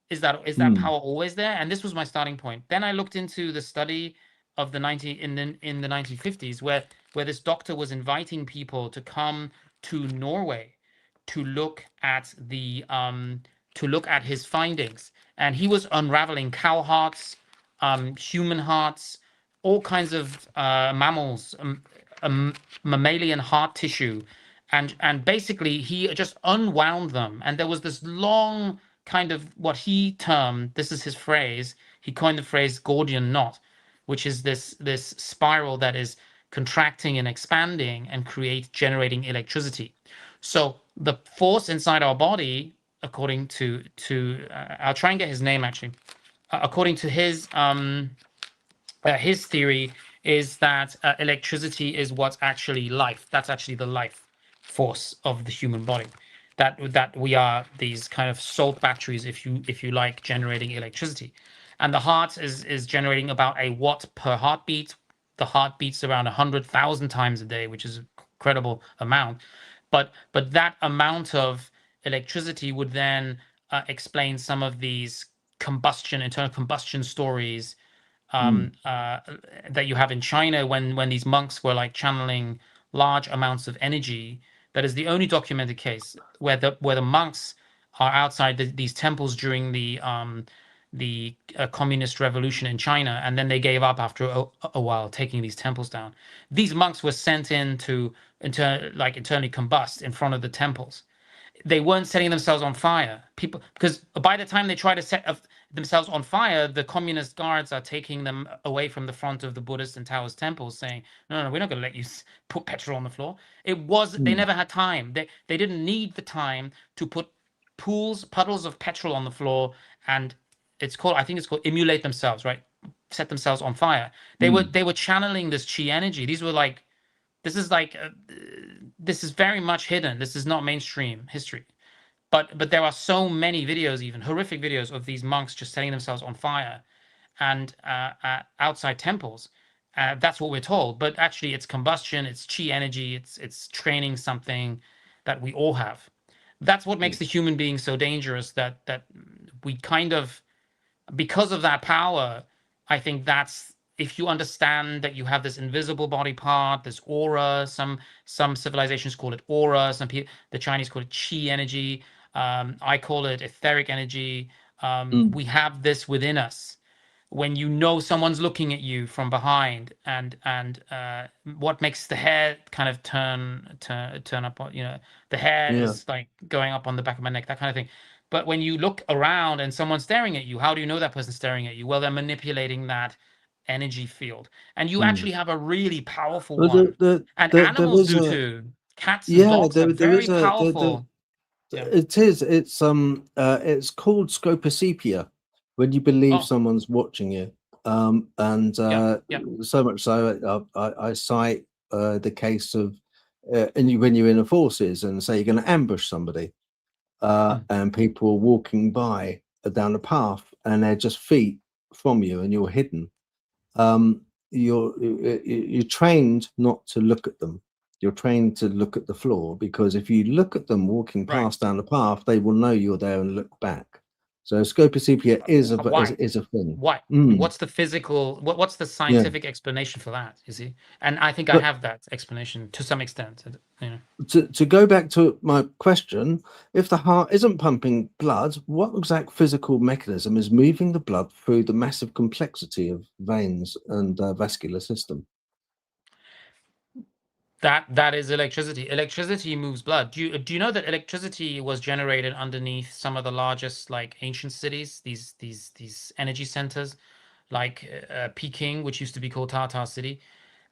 Is that power always there? And this was my starting point. Then I looked into the study of the 1950s, where this doctor was inviting people to come to Norway to look at his findings, and he was unraveling cow hearts, human hearts, all kinds of mammals, mammalian heart tissue, and basically he just unwound them, and there was this long kind of what he termed, this is his phrase, he coined the phrase Gordian knot, which is this spiral that is contracting and expanding and generating electricity. So the force inside our body, according to I'll try and get his name actually, according to his theory, is that electricity is what's actually life. That's actually the life force of the human body. That we are these kind of salt batteries, if you like, generating electricity. And the heart is generating about a watt per heartbeat. The heart beats around 100,000 times a day, which is an incredible amount. But that amount of electricity would then explain some of these internal combustion stories that you have in China when these monks were like channeling large amounts of energy. That is the only documented case where the monks are outside these temples during the communist revolution in China, and then they gave up after a while, taking these temples down. These monks were sent in to internally combust in front of the temples. They weren't setting themselves on fire. Because by the time they try to set themselves on fire, the communist guards are taking them away from the front of the Buddhist and Taoist temples, saying, "No, we're not going to let you put petrol on the floor." They never had time. They didn't need the time to put puddles of petrol on the floor, and I think it's called emulate themselves, right? Set themselves on fire. They were channeling this chi energy. This is very much hidden. This is not mainstream history. But there are so many videos, even horrific videos, of these monks just setting themselves on fire and outside temples. That's what we're told. But actually, it's combustion, it's chi energy, it's training something that we all have. That's what makes the human being so dangerous, that we kind of, because of that power, I think that's, if you understand that you have this invisible body part, this aura, some civilizations call it aura, the Chinese call it chi energy, I call it etheric energy. We have this within us. When you know someone's looking at you from behind, and what makes the hair kind of turn up, the hair is like going up on the back of my neck, that kind of thing. But when you look around and someone's staring at you, how do you know that person's staring at you? Well, they're manipulating that energy field, and you actually have a really powerful one. And animals do too. Cats and dogs are very powerful. It is. It's called scopocepia, when you believe someone's watching you. So much so, I cite the case of when you're in the forces and say you're going to ambush somebody, and people are walking by down the path, and they're just feet from you, and you're hidden. You're trained not to look at them. You're trained to look at the floor, because if you look at them walking past down the path, they will know you're there and look back. So scopocepia is a thing. Why? What's the physical? What's the scientific explanation for that? You see, and I think I have that explanation to some extent. To go back to my question, if the heart isn't pumping blood, what exact physical mechanism is moving the blood through the massive complexity of veins and vascular system? That is electricity. Electricity moves blood. Do you know that electricity was generated underneath some of the largest, like, ancient cities? These energy centers, like Peking, which used to be called Tartar City.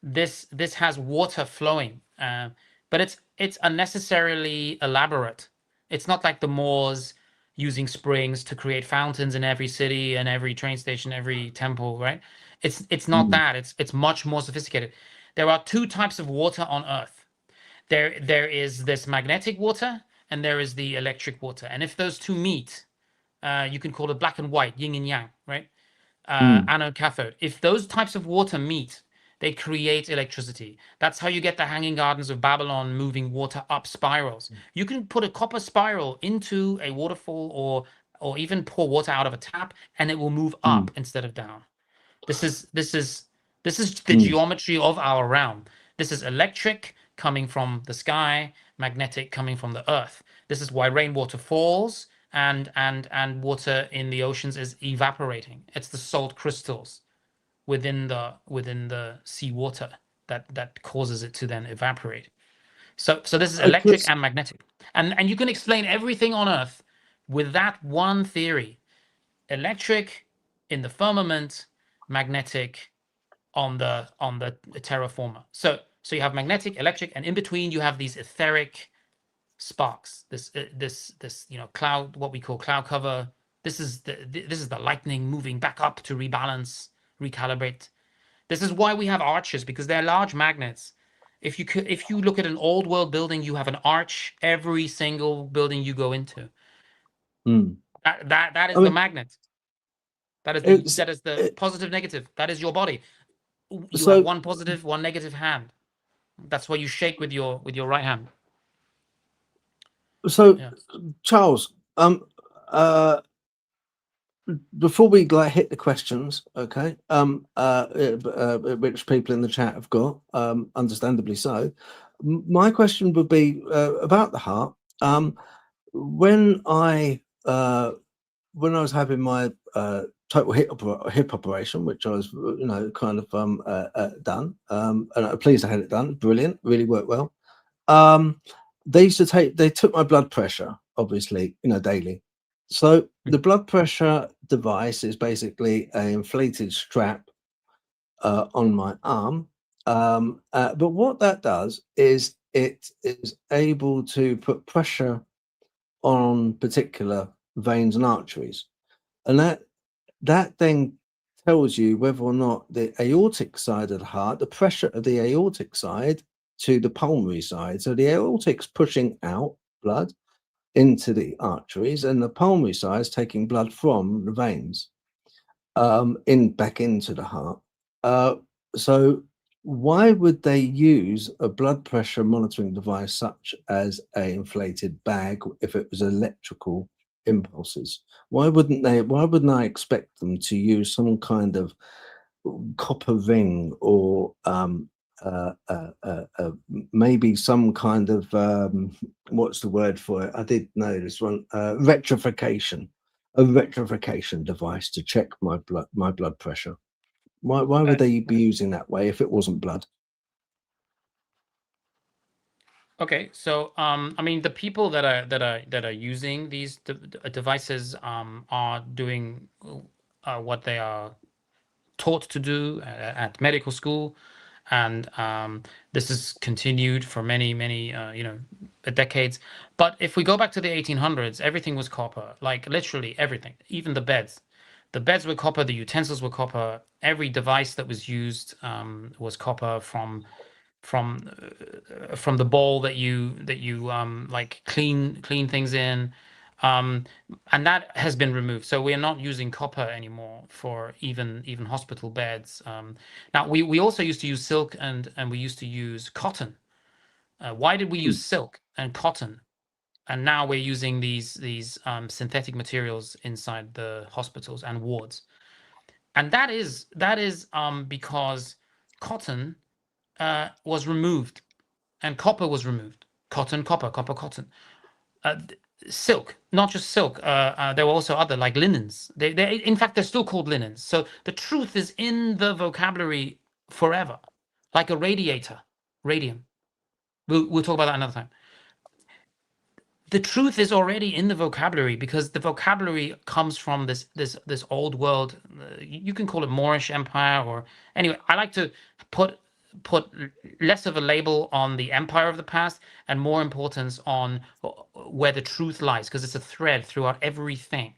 This has water flowing, but it's unnecessarily elaborate. It's not like the Moors using springs to create fountains in every city and every train station, every temple, right? It's not that. It's much more sophisticated. There are two types of water on Earth. There is this magnetic water and there is the electric water. And if those two meet, you can call it black and white, yin and yang, right? Anode, cathode. If those types of water meet, they create electricity. That's how you get the Hanging Gardens of Babylon moving water up spirals. You can put a copper spiral into a waterfall or even pour water out of a tap, and it will move up instead of down. This is the geometry of our realm. This is electric coming from the sky, magnetic coming from the earth. This is why rainwater falls and water in the oceans is evaporating. It's the salt crystals within the seawater that causes it to then evaporate. So this is electric and magnetic. And you can explain everything on Earth with that one theory. Electric in the firmament, magnetic on the terraformer. So you have magnetic, electric, and in between you have these etheric sparks. This cloud, what we call cloud cover. This is the lightning moving back up to rebalance, recalibrate. This is why we have arches, because they're large magnets. If you look at an old world building, you have an arch every single building you go into. That is the magnet. That is the positive, negative. That is your body. You have one positive, one negative hand. That's why you shake with your right hand. So, Charles, before we hit the questions, okay, which people in the chat have got, understandably so, my question would be about the heart. When I was having my total hip operation, which I was, kind of done, and I'm pleased I had it done. Brilliant, really worked well. They took my blood pressure, obviously, daily. So the blood pressure device is basically an inflated strap on my arm. But what that does is it is able to put pressure on particular veins and arteries. And that then tells you whether or not the aortic side of the heart, the pressure of the aortic side to the pulmonary side. So the aortic's pushing out blood into the arteries, and the pulmonary side is taking blood from the veins back into the heart. So why would they use a blood pressure monitoring device such as an inflated bag if it was electrical impulses? Why wouldn't I expect them to use some kind of copper ring or maybe some kind of what's the word for it? I did know this one. A rectification device to check my blood pressure. Why would they be using that way if it wasn't blood? Okay, so I mean, the people that are using these devices are doing what they are taught to do at medical school, and this is continued for many decades. But if we go back to the 1800s, everything was copper, like literally everything, even the beds. The beds were copper, the utensils were copper. Every device that was used was copper, from the bowl that you like clean things in, and that has been removed. So we are not using copper anymore for even hospital beds. Now we also used to use silk and we used to use cotton. Why did we use silk and cotton? And now we're using these synthetic materials inside the hospitals and wards. And that is because cotton was removed and copper was removed. Cotton, copper, copper, cotton. Silk, not just silk. There were also other, like linens. They in fact, they're still called linens. So the truth is in the vocabulary forever, like a radiator, radium. We'll talk about that another time. The truth is already in the vocabulary because the vocabulary comes from this old world. You can call it Moorish Empire, or anyway. I like to put put less of a label on the empire of the past and more importance on where the truth lies, because it's a thread throughout everything.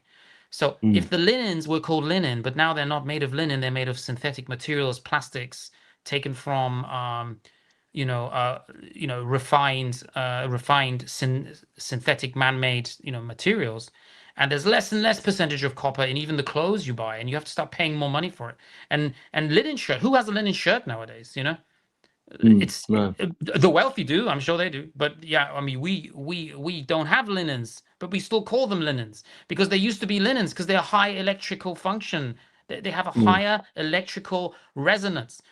So if the linens were called linen, but now they're not made of linen, they're made of synthetic materials, plastics taken from refined synthetic man-made materials, and there's less and less percentage of copper in even the clothes you buy, and you have to start paying more money for it. And linen shirt, who has a linen shirt nowadays? It's No. the wealthy do, I'm sure they do, but yeah, I mean, we don't have linens, but we still call them linens because they used to be linens because they're high electrical function. They have a higher electrical resonance.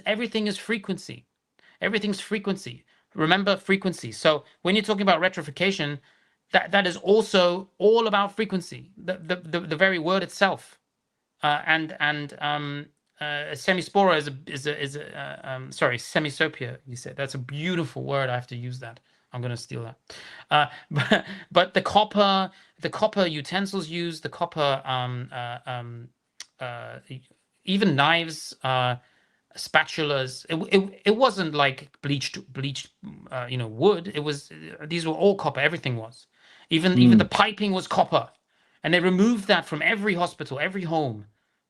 Everything is frequency. Everything's frequency. Remember frequency. So when you're talking about retrification, that is also all about frequency. The very word itself. Semispora sorry, semisopia. You said that's a beautiful word. I have to use that. I'm going to steal that. But the copper utensils used, the copper even knives, spatulas. It wasn't like bleached wood. It was these were all copper. Everything was. Even the piping was copper, and they removed that from every hospital, every home.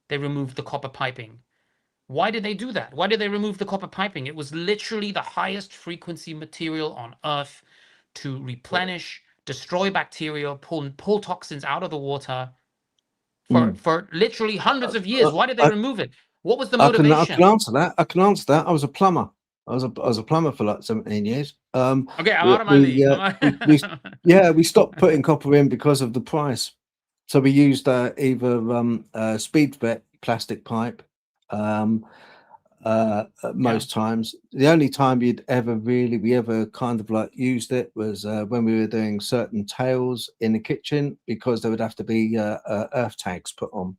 They removed the copper piping. Why did they do that? Why did they remove the copper piping? It was literally the highest frequency material on Earth to replenish, destroy bacteria, pull toxins out of the water for literally hundreds of years. Why did they remove it? What was the motivation? I can answer that. I was a plumber. I was a plumber for like 17 years. Okay, I'm out of my league. We stopped putting copper in because of the price. So we used either speed vet plastic pipe most times. The only time we ever kind of like used it was when we were doing certain tails in the kitchen, because there would have to be earth tags put on,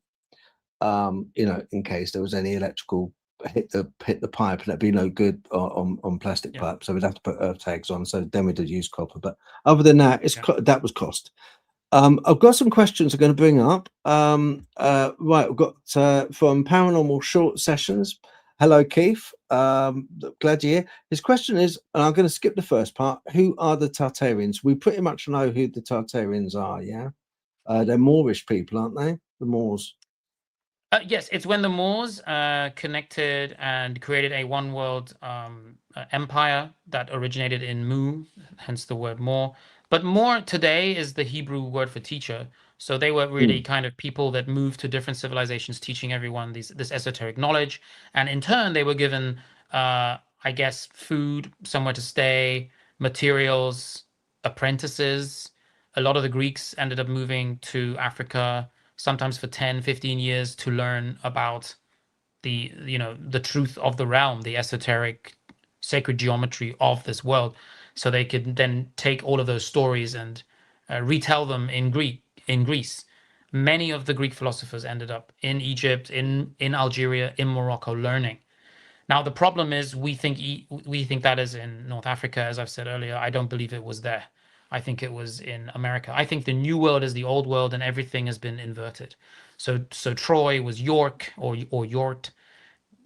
in case there was any electrical hit the pipe, and that'd be no good on plastic pipe. So we'd have to put earth tags on. So then we'd use copper. But other than that, that was cost. I've got some questions I'm going to bring up. Right, we've got from Paranormal Short Sessions. Hello, Keith. Glad you're here. His question is, and I'm going to skip the first part, who are the Tartarians? We pretty much know who the Tartarians are, yeah? They're Moorish people, aren't they? The Moors. Yes, it's when the Moors connected and created a one-world empire that originated in Mu, hence the word Moor. But Moor today is the Hebrew word for teacher. So they were really kind of people that moved to different civilizations, teaching everyone this esoteric knowledge. And in turn, they were given, I guess, food, somewhere to stay, materials, apprentices. A lot of the Greeks ended up moving to Africa, sometimes for 10, 15 years, to learn about the truth of the realm, the esoteric sacred geometry of this world, so they could then take all of those stories and retell them in Greece. Many of the Greek philosophers ended up in Egypt, in Algeria, in Morocco, learning. Now the problem is we think that is in North Africa, as I've said earlier. I don't believe it was there. I think it was in America. I think the New World is the Old World, and everything has been inverted. So Troy was York or Yort.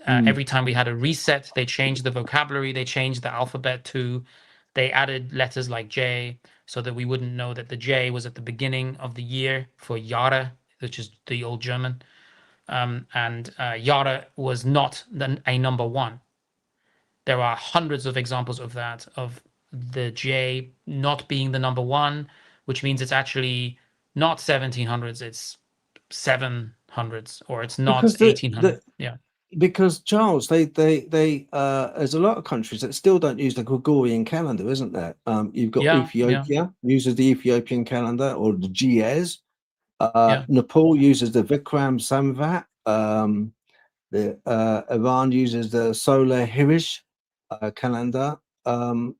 Every time we had a reset, they changed the vocabulary, they changed the alphabet too. They added letters like J so that we wouldn't know that the J was at the beginning of the year for Jahre, which is the old German. And Jahre was not a number one. There are hundreds of examples of that, of the J not being the number one, which means it's actually not 1700s, it's 700s, or it's not 1800s. Yeah. Because Charles, they there's a lot of countries that still don't use the Gregorian calendar, isn't there? You've got Ethiopia uses the Ethiopian calendar, or the Ge'ez. Nepal uses the Vikram Samvat. Iran uses the Solar Hirish calendar. And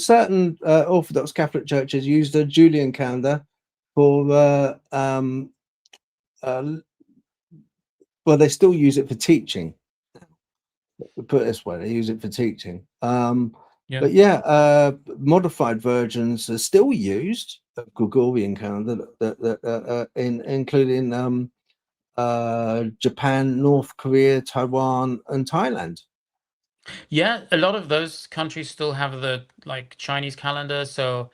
certain Orthodox Catholic churches use the Julian calendar for well, they still use it for teaching. Put it this way, they use it for teaching. But modified versions are still used of Gregorian calendar, including Japan, North Korea, Taiwan, and Thailand. Yeah, a lot of those countries still have the like Chinese calendar. So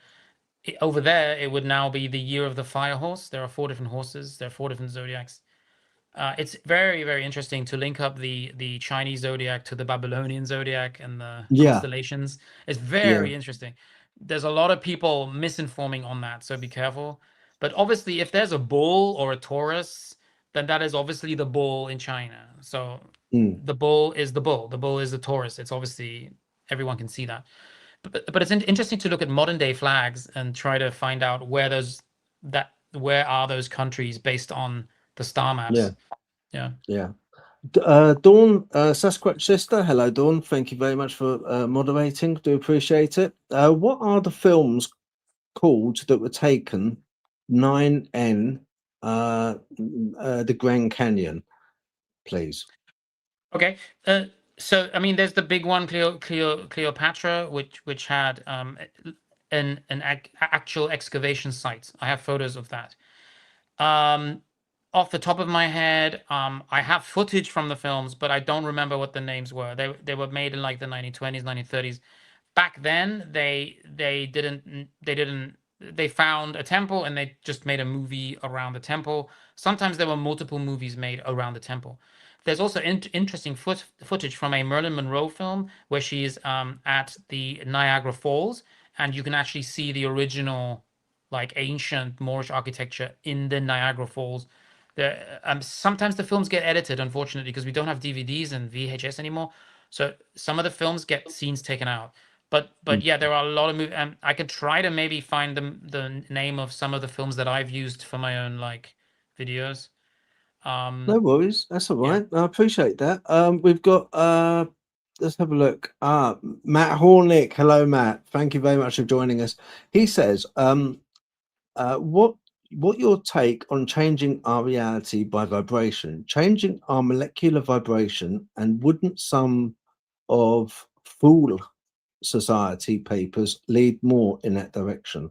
over there, it would now be the year of the fire horse. There are 4 different horses. There are 4 different zodiacs. It's very, very interesting to link up the Chinese zodiac to the Babylonian zodiac and the Yeah, constellations. It's yeah, very interesting. There's a lot of people misinforming on that, so be careful. But obviously, if there's a bull or a Taurus, then that is obviously the bull in China. So mm, the bull is the bull. The bull is the Taurus. It's obviously everyone can see that. But it's interesting to look at modern day flags and try to find out where are those countries based on the star yeah, maps. Yeah. yeah. Dawn, Sasquatch sister, hello Dawn, thank you very much for moderating, do appreciate it. What are the films called that were taken 9N the Grand Canyon, please? Okay. So I mean, there's the big one, Cleopatra, which had an actual excavation site. I have photos of that. Off the top of my head, I have footage from the films, but I don't remember what the names were. They were made in like the 1920s, 1930s. Back then, they found a temple and they just made a movie around the temple. Sometimes there were multiple movies made around the temple. There's also interesting footage from a Marilyn Monroe film where she's at the Niagara Falls, and you can actually see the original, like ancient Moorish architecture in the Niagara Falls. Sometimes the films get edited, unfortunately, because we don't have DVDs and VHS anymore. So some of the films get scenes taken out. But yeah, there are a lot of movies. And I could try to maybe find the name of some of the films that I've used for my own like videos. No worries, that's all Yeah. right. I appreciate that. We've got let's have a look. Matt Hornick, hello Matt, thank you very much for joining us. He says, what your take on changing our reality by vibration, changing our molecular vibration, and wouldn't some of Fool Society papers lead more in that direction?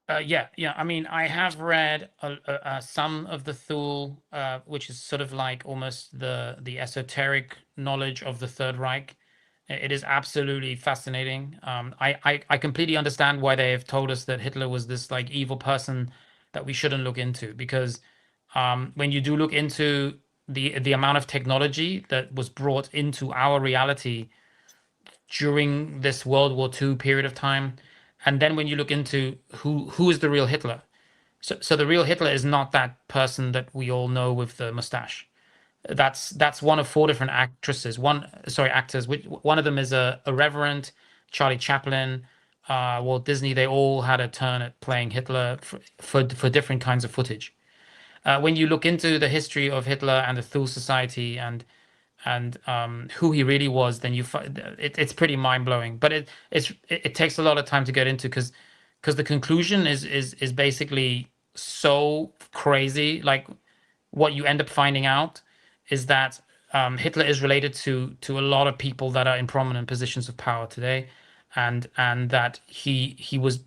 Yeah. I mean, I have read some of the Thule, which is sort of like almost the esoteric knowledge of the Third Reich. It is absolutely fascinating. I completely understand why they have told us that Hitler was this like evil person that we shouldn't look into, because when you do look into the amount of technology that was brought into our reality during this World War II period of time, and then when you look into who is the real Hitler, so the real Hitler is not that person that we all know with the mustache. That's one of 4 different actors. Which one of them is a Reverend, Charlie Chaplin, Walt Disney. They all had a turn at playing Hitler for different kinds of footage. When you look into the history of Hitler and the Thule Society and who he really was, then it's pretty mind blowing. But it takes a lot of time to get into, because the conclusion is basically so crazy. Like what you end up finding out is that Hitler is related to a lot of people that are in prominent positions of power today, and that he was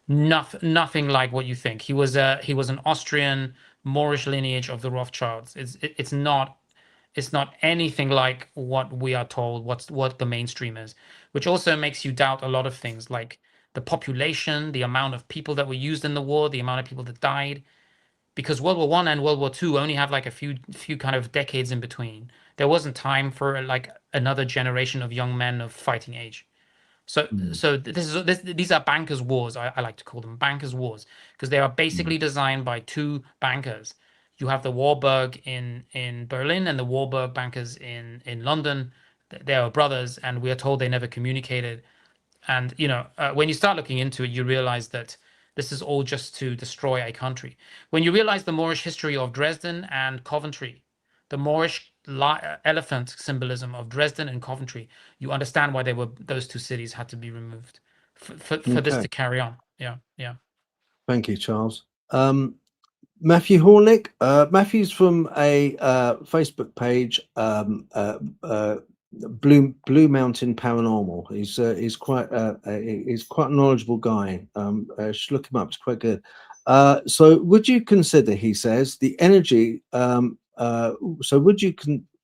nothing like what you think. He was an Austrian Moorish lineage of the Rothschilds. It's not anything like what we are told, what the mainstream is, which also makes you doubt a lot of things, like the population, the amount of people that were used in the war, the amount of people that died, because World War One and World War Two only have like a few kind of decades in between. There wasn't time for like another generation of young men of fighting age. So these are bankers' wars. I like to call them bankers' wars, because they are basically designed by 2 bankers. You have the Warburg in Berlin and the Warburg bankers in London. They are brothers, and we are told they never communicated. And when you start looking into it, you realize that this is all just to destroy a country. When you realize the Moorish history of Dresden and Coventry, the Moorish elephant symbolism of Dresden and Coventry, you understand why those 2 cities had to be removed for this to carry on. Yeah. Thank you, Charles. Matthew Hornick. Matthew's from a Facebook page, Blue Mountain Paranormal. He's quite a knowledgeable guy. Should look him up. It's quite good. So would you consider, he says, the energy? So would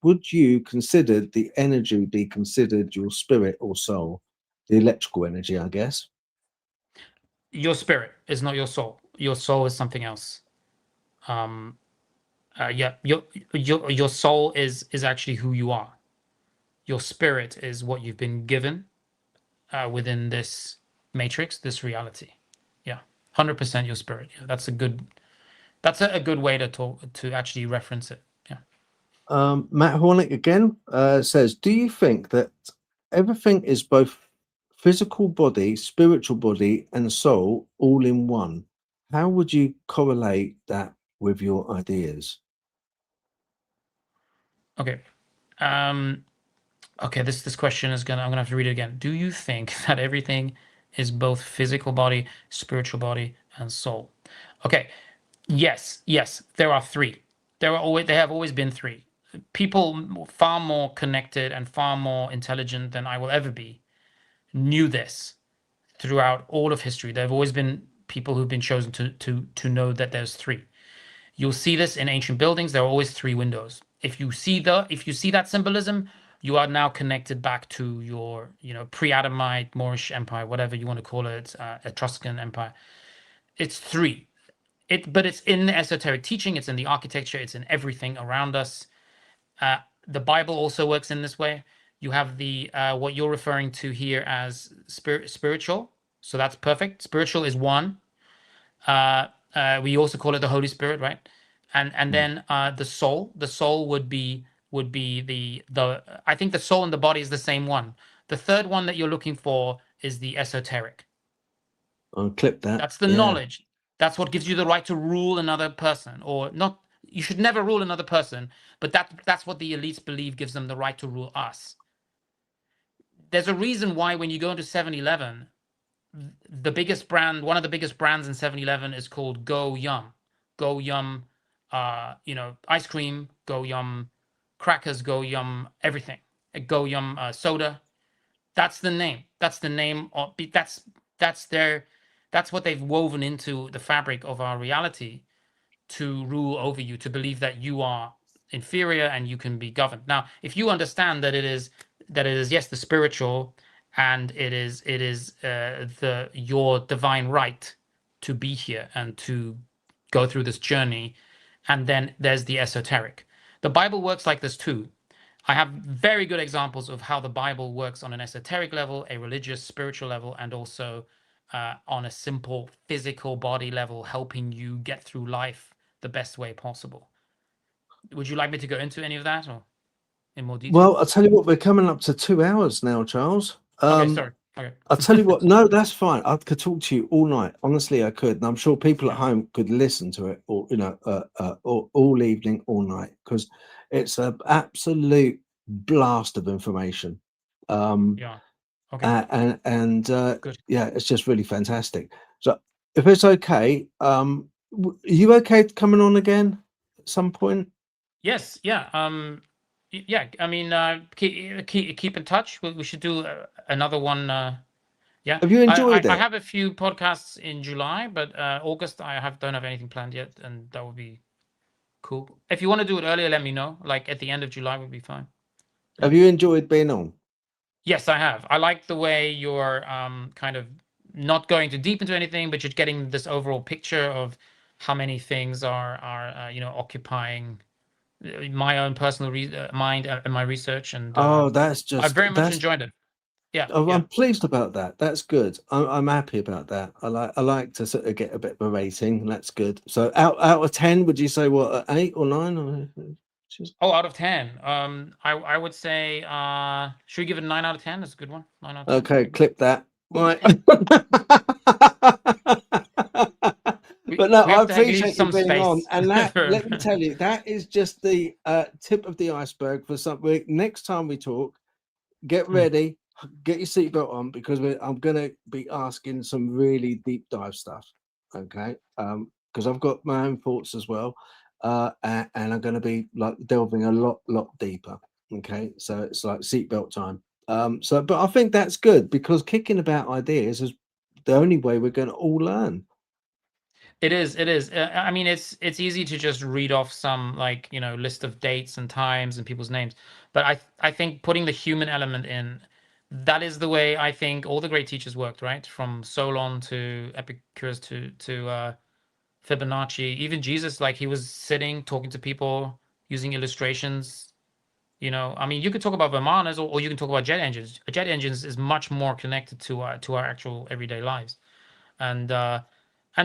would you consider the energy be considered your spirit or soul? The electrical energy, I guess. Your spirit is not your soul. Your soul is something else. Yeah, your soul is actually who you are. Your spirit is what you've been given within this matrix, this reality. Yeah, 100% your spirit. Yeah, that's a good way to talk, to actually reference it. Yeah. Matt Hornick again says, do you think that everything is both physical body, spiritual body, and soul all in one? How would you correlate that with your ideas? Okay. Okay, this question is I'm gonna have to read it again. Do you think that everything is both physical body, spiritual body, and soul? Okay. Yes, there are three. There have always been three. People far more connected and far more intelligent than I will ever be knew this throughout all of history. There have always been people who've been chosen to know that there's three. You'll see this in ancient buildings. There are always three windows. If you see that symbolism, you are now connected back to your, pre-Adamite, Moorish Empire, whatever you want to call it, Etruscan Empire. It's three. But it's in the esoteric teaching. It's in the architecture. It's in everything around us. The Bible also works in this way. You have the what you're referring to here as spiritual. So that's perfect. Spiritual is one. We also call it the Holy Spirit, right? And then the soul. The soul would be the I think the soul and the body is the same one. The third one that you're looking for is the esoteric. I'll clip that. That's the knowledge. That's what gives you the right to rule another person, or not. You should never rule another person, but that's what the elites believe gives them the right to rule us. There's a reason why when you go into 7-Eleven, the biggest brand, one of the biggest brands in 7-Eleven is called Go Yum. Go Yum, ice cream, Go Yum crackers, Go Yum everything. Go Yum soda. That's the name. That's the name of that's what they've woven into the fabric of our reality to rule over you, to believe that you are inferior and you can be governed. Now, if you understand that it is yes, the spiritual, and it is your divine right to be here and to go through this journey, and then there's the esoteric. The Bible works like this too. I have very good examples of how the Bible works on an esoteric level, a religious, spiritual level, and also on a simple physical body level, helping you get through life the best way possible. Would you like me to go into any of that or in more detail? Well, I'll tell you what, we're coming up to 2 hours now, Charles. Okay, sorry. Okay. I'll tell you what, no, that's fine. I could talk to you all night. Honestly, I could. And I'm sure people at home could listen to it or, all evening, all night, because it's an absolute blast of information. Yeah. Okay. Good. Yeah, it's just really fantastic. So if it's okay, are you okay coming on again at some point? Yes. Yeah. Yeah. I mean, keep in touch. We should do another one. Yeah. Have you enjoyed it? I have a few podcasts in July, but August don't have anything planned yet, and that would be cool. If you want to do it earlier, let me know. Like at the end of July would be fine. Have you enjoyed being on? Yes, I have. I like the way you're kind of not going too deep into anything, but you're getting this overall picture of how many things are occupying my own personal mind and my research. And that's just I very much enjoyed it. Yeah, I'm pleased about that. That's good. I'm happy about that. I like to sort of get a bit of a rating. That's good. So out of 10, would you say what, 8 or 9? Out of 10. I would say should we give it a 9 out of 10? That's a good one. 9 out of 10. Okay, clip that. Right. But no, I appreciate you being on. And that, let me tell you, that is just the tip of the iceberg for something. Next time we talk, get ready, get your seatbelt on, because I'm going to be asking some really deep dive stuff. Okay. Because I've got my own thoughts as well. And I'm going to be like delving a lot deeper. Okay. So it's like seatbelt time. But I think that's good, because kicking about ideas is the only way we're going to all learn. It is. It is. I mean, it's easy to just read off some like list of dates and times and people's names, but I think putting the human element in, that is the way I think all the great teachers worked, right? From Solon to Epicurus to Fibonacci, even Jesus, like he was sitting talking to people using illustrations. I mean, you could talk about Vimanas or you can talk about jet engines. Jet engines is much more connected to our actual everyday lives, and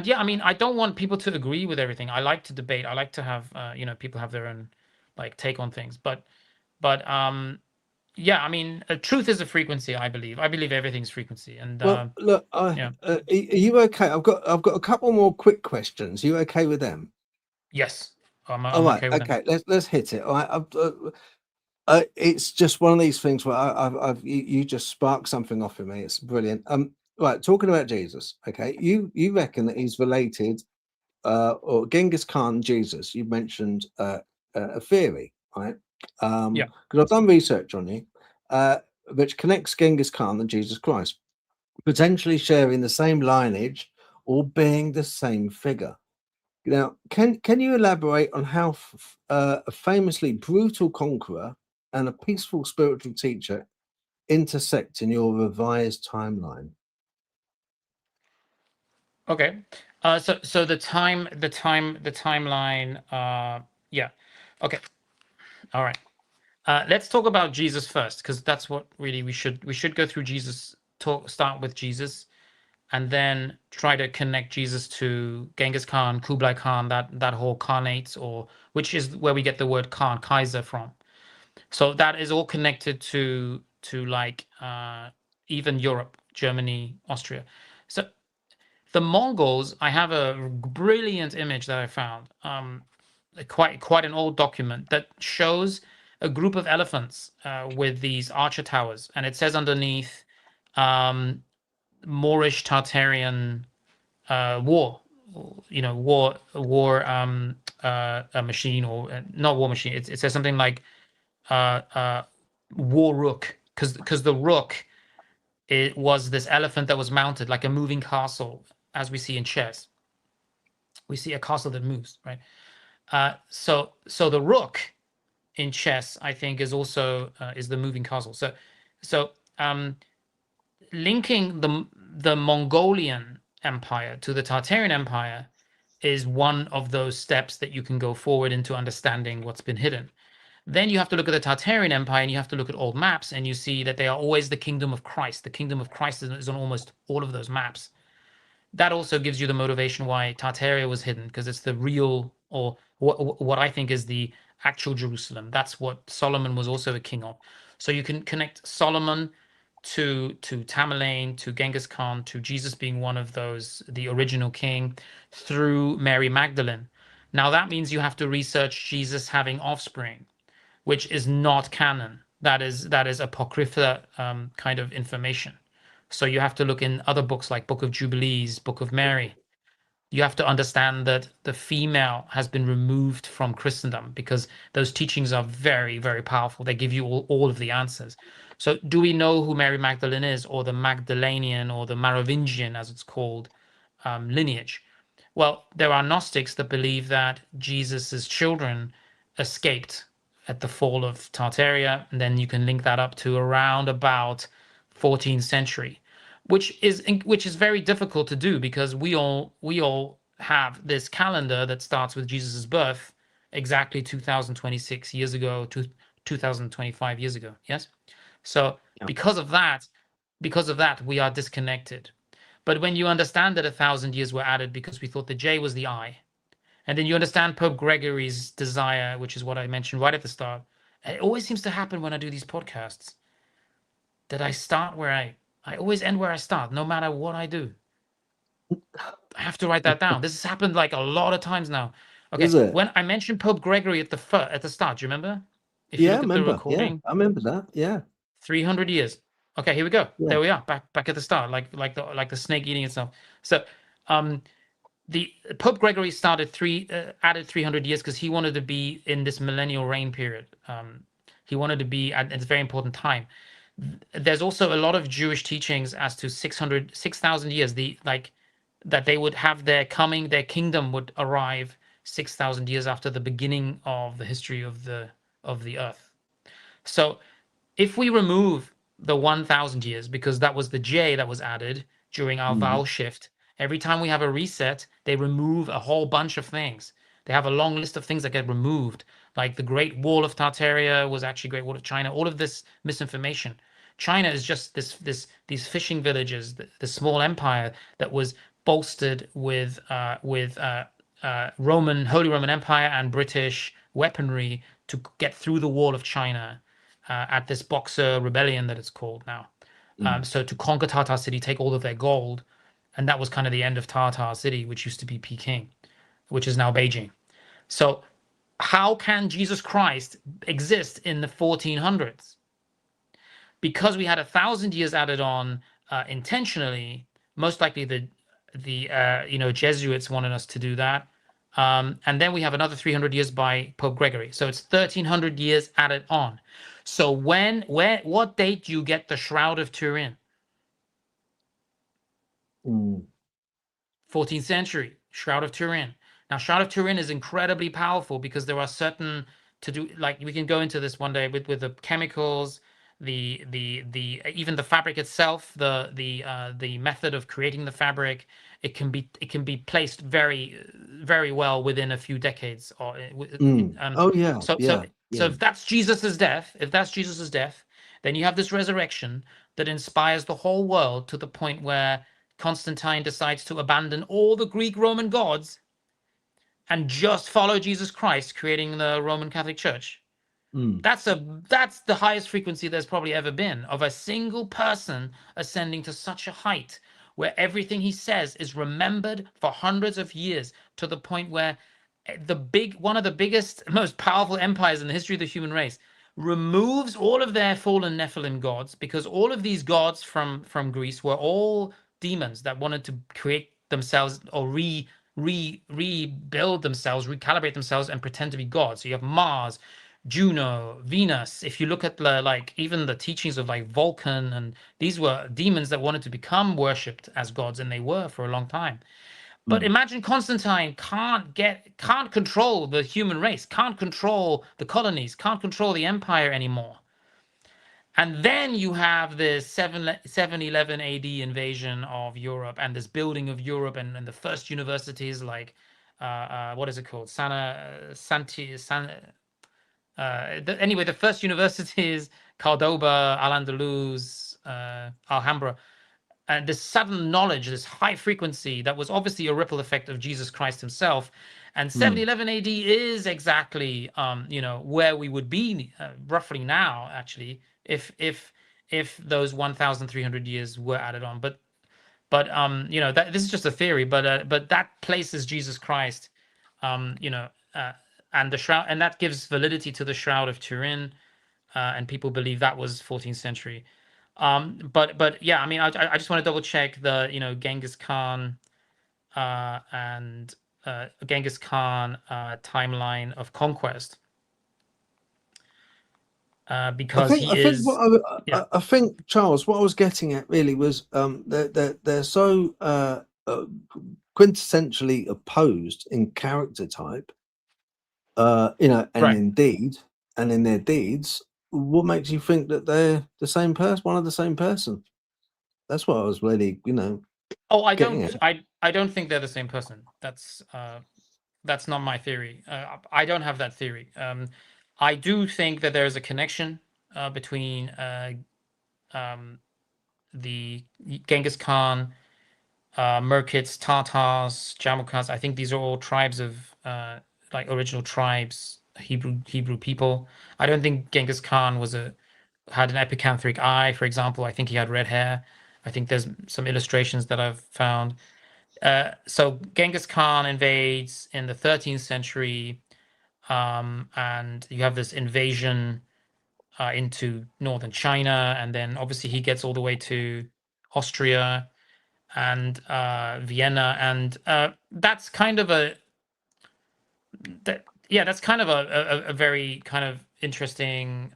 yeah, I mean, I don't want people to agree with everything. I like to debate. I like to have people have their own like take on things. But yeah, I mean, truth is a frequency. I believe. I believe everything's frequency. And Well, look, yeah, are you okay? I've got a couple more quick questions. You okay with them? yes, I'm All right, okay with okay. Let's hit it. All right, it's just one of these things where you just sparked something off in me. It's brilliant. Right, talking about Jesus. Okay, you reckon that he's related, or Genghis Khan, Jesus? You mentioned a theory, right? Yeah. Because I've done research on you, which connects Genghis Khan and Jesus Christ, potentially sharing the same lineage or being the same figure. Now, can you elaborate on how a famously brutal conqueror and a peaceful spiritual teacher intersect in your revised timeline? Okay. So the timeline. Yeah. Okay. All right. Let's talk about Jesus first, because that's what really we should go through Jesus. Start with Jesus, and then try to connect Jesus to Genghis Khan, Kublai Khan, that whole Khanates, or which is where we get the word Khan, Kaiser from. So that is all connected to like even Europe, Germany, Austria. So the Mongols, I have a brilliant image that I found, quite an old document that shows a group of elephants with these archer towers, and it says underneath, Moorish Tartarian war, a machine, or not war machine. It says something like war rook, because the rook, it was this elephant that was mounted like a moving castle, as we see in chess. We see a castle that moves, right? So the rook in chess, I think, is also is the moving castle. So linking the Mongolian Empire to the Tartarian Empire is one of those steps that you can go forward into understanding what's been hidden. Then you have to look at the Tartarian Empire, and you have to look at old maps, and you see that they are always the kingdom of Christ. The kingdom of Christ is on almost all of those maps. That also gives you the motivation why Tartaria was hidden, because it's the real, or what I think is the actual Jerusalem. That's what Solomon was also a king of. So you can connect Solomon to Tamerlane, to Genghis Khan, to Jesus being one of those, the original king, through Mary Magdalene. Now that means you have to research Jesus having offspring, which is not canon. That is apocrypha kind of information. So you have to look in other books like Book of Jubilees, Book of Mary. You have to understand that the female has been removed from Christendom, because those teachings are very, very powerful. They give you all of the answers. So do we know who Mary Magdalene is, or the Magdalenian, or the Merovingian, as it's called, lineage? Well, there are Gnostics that believe that Jesus's children escaped at the fall of Tartaria, and then you can link that up to around about 14th century, which is very difficult to do, because we all have this calendar that starts with Jesus's birth exactly 2026 years ago to 2025 years ago. Yes. So Yeah. because of that, we are disconnected. But when you understand that 1,000 years were added because we thought the J was the I, and then you understand Pope Gregory's desire, which is what I mentioned right at the start. It always seems to happen when I do these podcasts, that I start where I always end where I start, no matter what I do. I have to write that down. This has happened like a lot of times now. Okay, Is it? when I mentioned Pope Gregory at the start, do you remember? If you Yeah, I look at the remember. Yeah, recording, I remember that. Yeah. 300 years. Okay, here we go. Yeah. There we are, back at the start, like the snake eating itself. So, the Pope Gregory added 300 years because he wanted to be in this millennial reign period. He wanted to be at a very important time. There's also a lot of Jewish teachings as to 6,000 years. that they would have their kingdom would arrive 6,000 years after the beginning of the history of the earth. So if we remove the 1,000 years, because that was the J that was added during our vowel shift, every time we have a reset, they remove a whole bunch of things. They have a long list of things that get removed, like the Great Wall of Tartaria was actually Great Wall of China. All of this misinformation. China is just these fishing villages, the small empire that was bolstered with Holy Roman Empire and British weaponry to get through the wall of China at this Boxer Rebellion that it's called now. So to conquer Tartar City, take all of their gold, and that was kind of the end of Tartar City, which used to be Peking, which is now Beijing. So how can Jesus Christ exist in the 1400s? Because we had 1,000 years added on intentionally. Most likely the Jesuits wanted us to do that. And then we have another 300 years by Pope Gregory. So it's 1,300 years added on. So what date do you get the Shroud of Turin? 14th century, Shroud of Turin. Now, Shroud of Turin is incredibly powerful because there are certain like we can go into this one day with the chemicals, even the fabric itself, the method of creating the fabric. It can be placed very, very well within a few decades. Or so if that's Jesus's death, then you have this resurrection that inspires the whole world to the point where Constantine decides to abandon all the Greek Roman gods and just follow Jesus Christ, creating the Roman Catholic Church. That's the highest frequency there's probably ever been of a single person ascending to such a height where everything he says is remembered for hundreds of years, to the point where one of the biggest, most powerful empires in the history of the human race removes all of their fallen Nephilim gods, because all of these gods from Greece were all demons that wanted to create themselves or rebuild themselves, recalibrate themselves, and pretend to be gods. So you have Mars, Juno, Venus. If you look at even the teachings of like Vulcan, and these were demons that wanted to become worshipped as gods, and they were for a long time. But imagine Constantine can't control the human race, can't control the colonies, can't control the empire anymore. And then you have this 711 AD invasion of Europe, and this building of Europe, and the first universities like what is it called? Anyway, the first universities, Cordoba, Al-Andalus, Alhambra, and this sudden knowledge, this high frequency that was obviously a ripple effect of Jesus Christ himself. And 711 AD is exactly where we would be roughly now, actually, if those 1,300 years were added on. But this is just a theory, but that places Jesus Christ, and the shroud, and that gives validity to the Shroud of Turin, and people believe that was 14th century. But yeah, I mean, I just want to double check the Genghis Khan and Genghis Khan timeline of conquest, because I think, Charles, what I was getting at really was they're so quintessentially opposed in character type, and indeed, and in their deeds. What makes you think that they're the same person, one of the same person? That's what I was really, Oh, I don't think they're the same person. That's not my theory. I don't have that theory. I do think that there is a connection between the Genghis Khan, Merkids, Tatars, Jamukars. I think these are all tribes of original tribes, Hebrew people. I don't think Genghis Khan had an epicanthric eye, for example. I think he had red hair. I think there's some illustrations that I've found. So Genghis Khan invades in the 13th century, and you have this invasion into northern China, and then obviously he gets all the way to Austria and Vienna, and that's kind of a very kind of interesting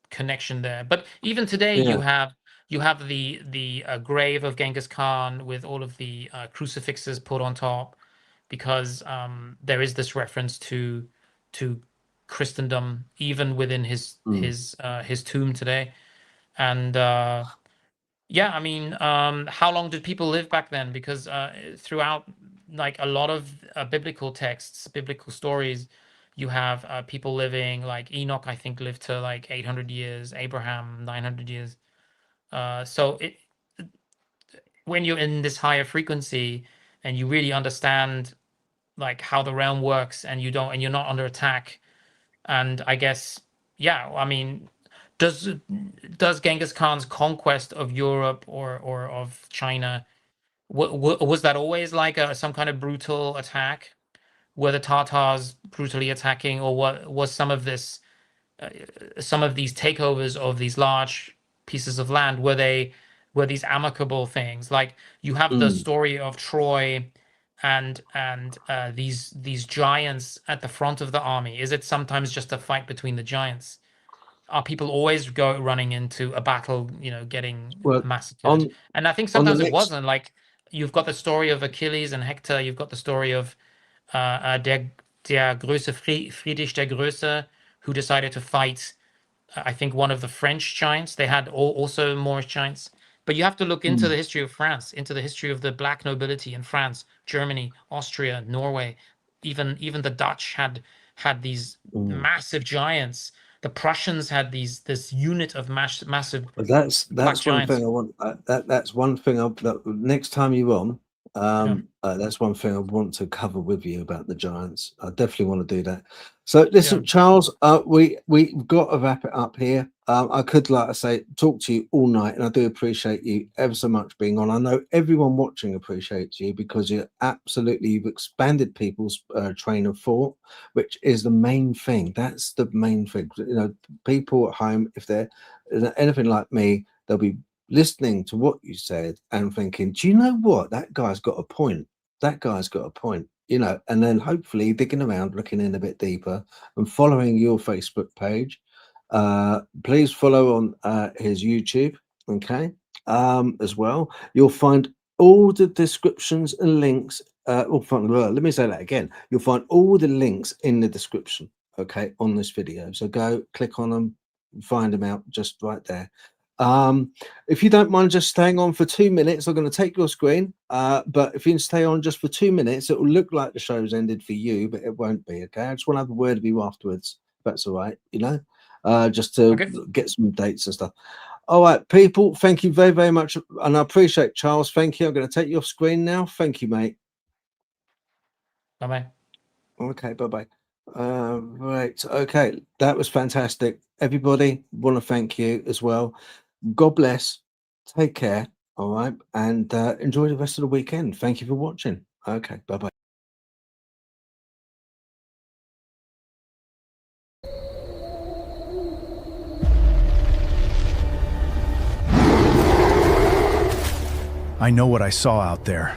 connection there. But even today, you have you have the grave of Genghis Khan with all of the crucifixes put on top, because there is this reference to Christendom even within his tomb today. And yeah, I mean, how long did people live back then? Because throughout, like, a lot of biblical texts, biblical stories, you have people living, like Enoch, I think, lived to like 800 years, Abraham 900 years. So when you're in this higher frequency and you really understand like how the realm works, and you're not under attack, and I guess, yeah, I mean, does Genghis Khan's conquest of Europe or of China, was that always like some kind of brutal attack? Were the Tatars brutally attacking, or what was some of this, some of these takeovers of these large pieces of land, were these amicable things? Like, you have the story of Troy and these giants at the front of the army. Is it sometimes just a fight between the giants? Are people always running into a battle, getting Well, massacred? And I think on the sometimes it next, wasn't. Like, you've got the story of Achilles and Hector. You've got the story of der Größe, Friedrich der Größe, who decided to fight, I think, one of the French giants. They had also Moorish giants. But you have to look into the history of France, into the history of the black nobility in France, Germany, Austria, Norway. Even the Dutch had these massive giants. The Prussians had this unit of massive. but that's black one giants. thing I want. That's one thing. Next time you're on, that's one thing I want to cover with you about the giants. I definitely want to do that. So listen, Charles, we've got to wrap it up here. I could, like I say, talk to you all night, and I do appreciate you ever so much being on. I know everyone watching appreciates you, because you've expanded people's train of thought, which is the main thing. That's the main thing. People at home, if they're anything like me, they'll be listening to what you said and thinking, do you know what? That guy's got a point. That guy's got a point. And then hopefully digging around, looking in a bit deeper, and following your Facebook page. Please follow on his YouTube, okay, as well. You'll find all the descriptions and links. Let me say that again. You'll find all the links in the description, okay, on this video. So go click on them, find them out just right there. If you don't mind just staying on for 2 minutes, I'm going to take your screen, but if you can stay on just for 2 minutes, it will look like the show's ended for you, but it won't be. Okay, I just want to have a word with you afterwards, if that's all right, just to get some dates and stuff. All right, people, thank you very, very much, and I appreciate Charles. Thank you. I'm going to take your screen now. Thank you, mate. Bye-bye. Okay, bye-bye. Right, okay, that was fantastic. Everybody, want to thank you as well. God bless, take care, all right, and enjoy the rest of the weekend. Thank you for watching. Okay, bye-bye. I know what I saw out there.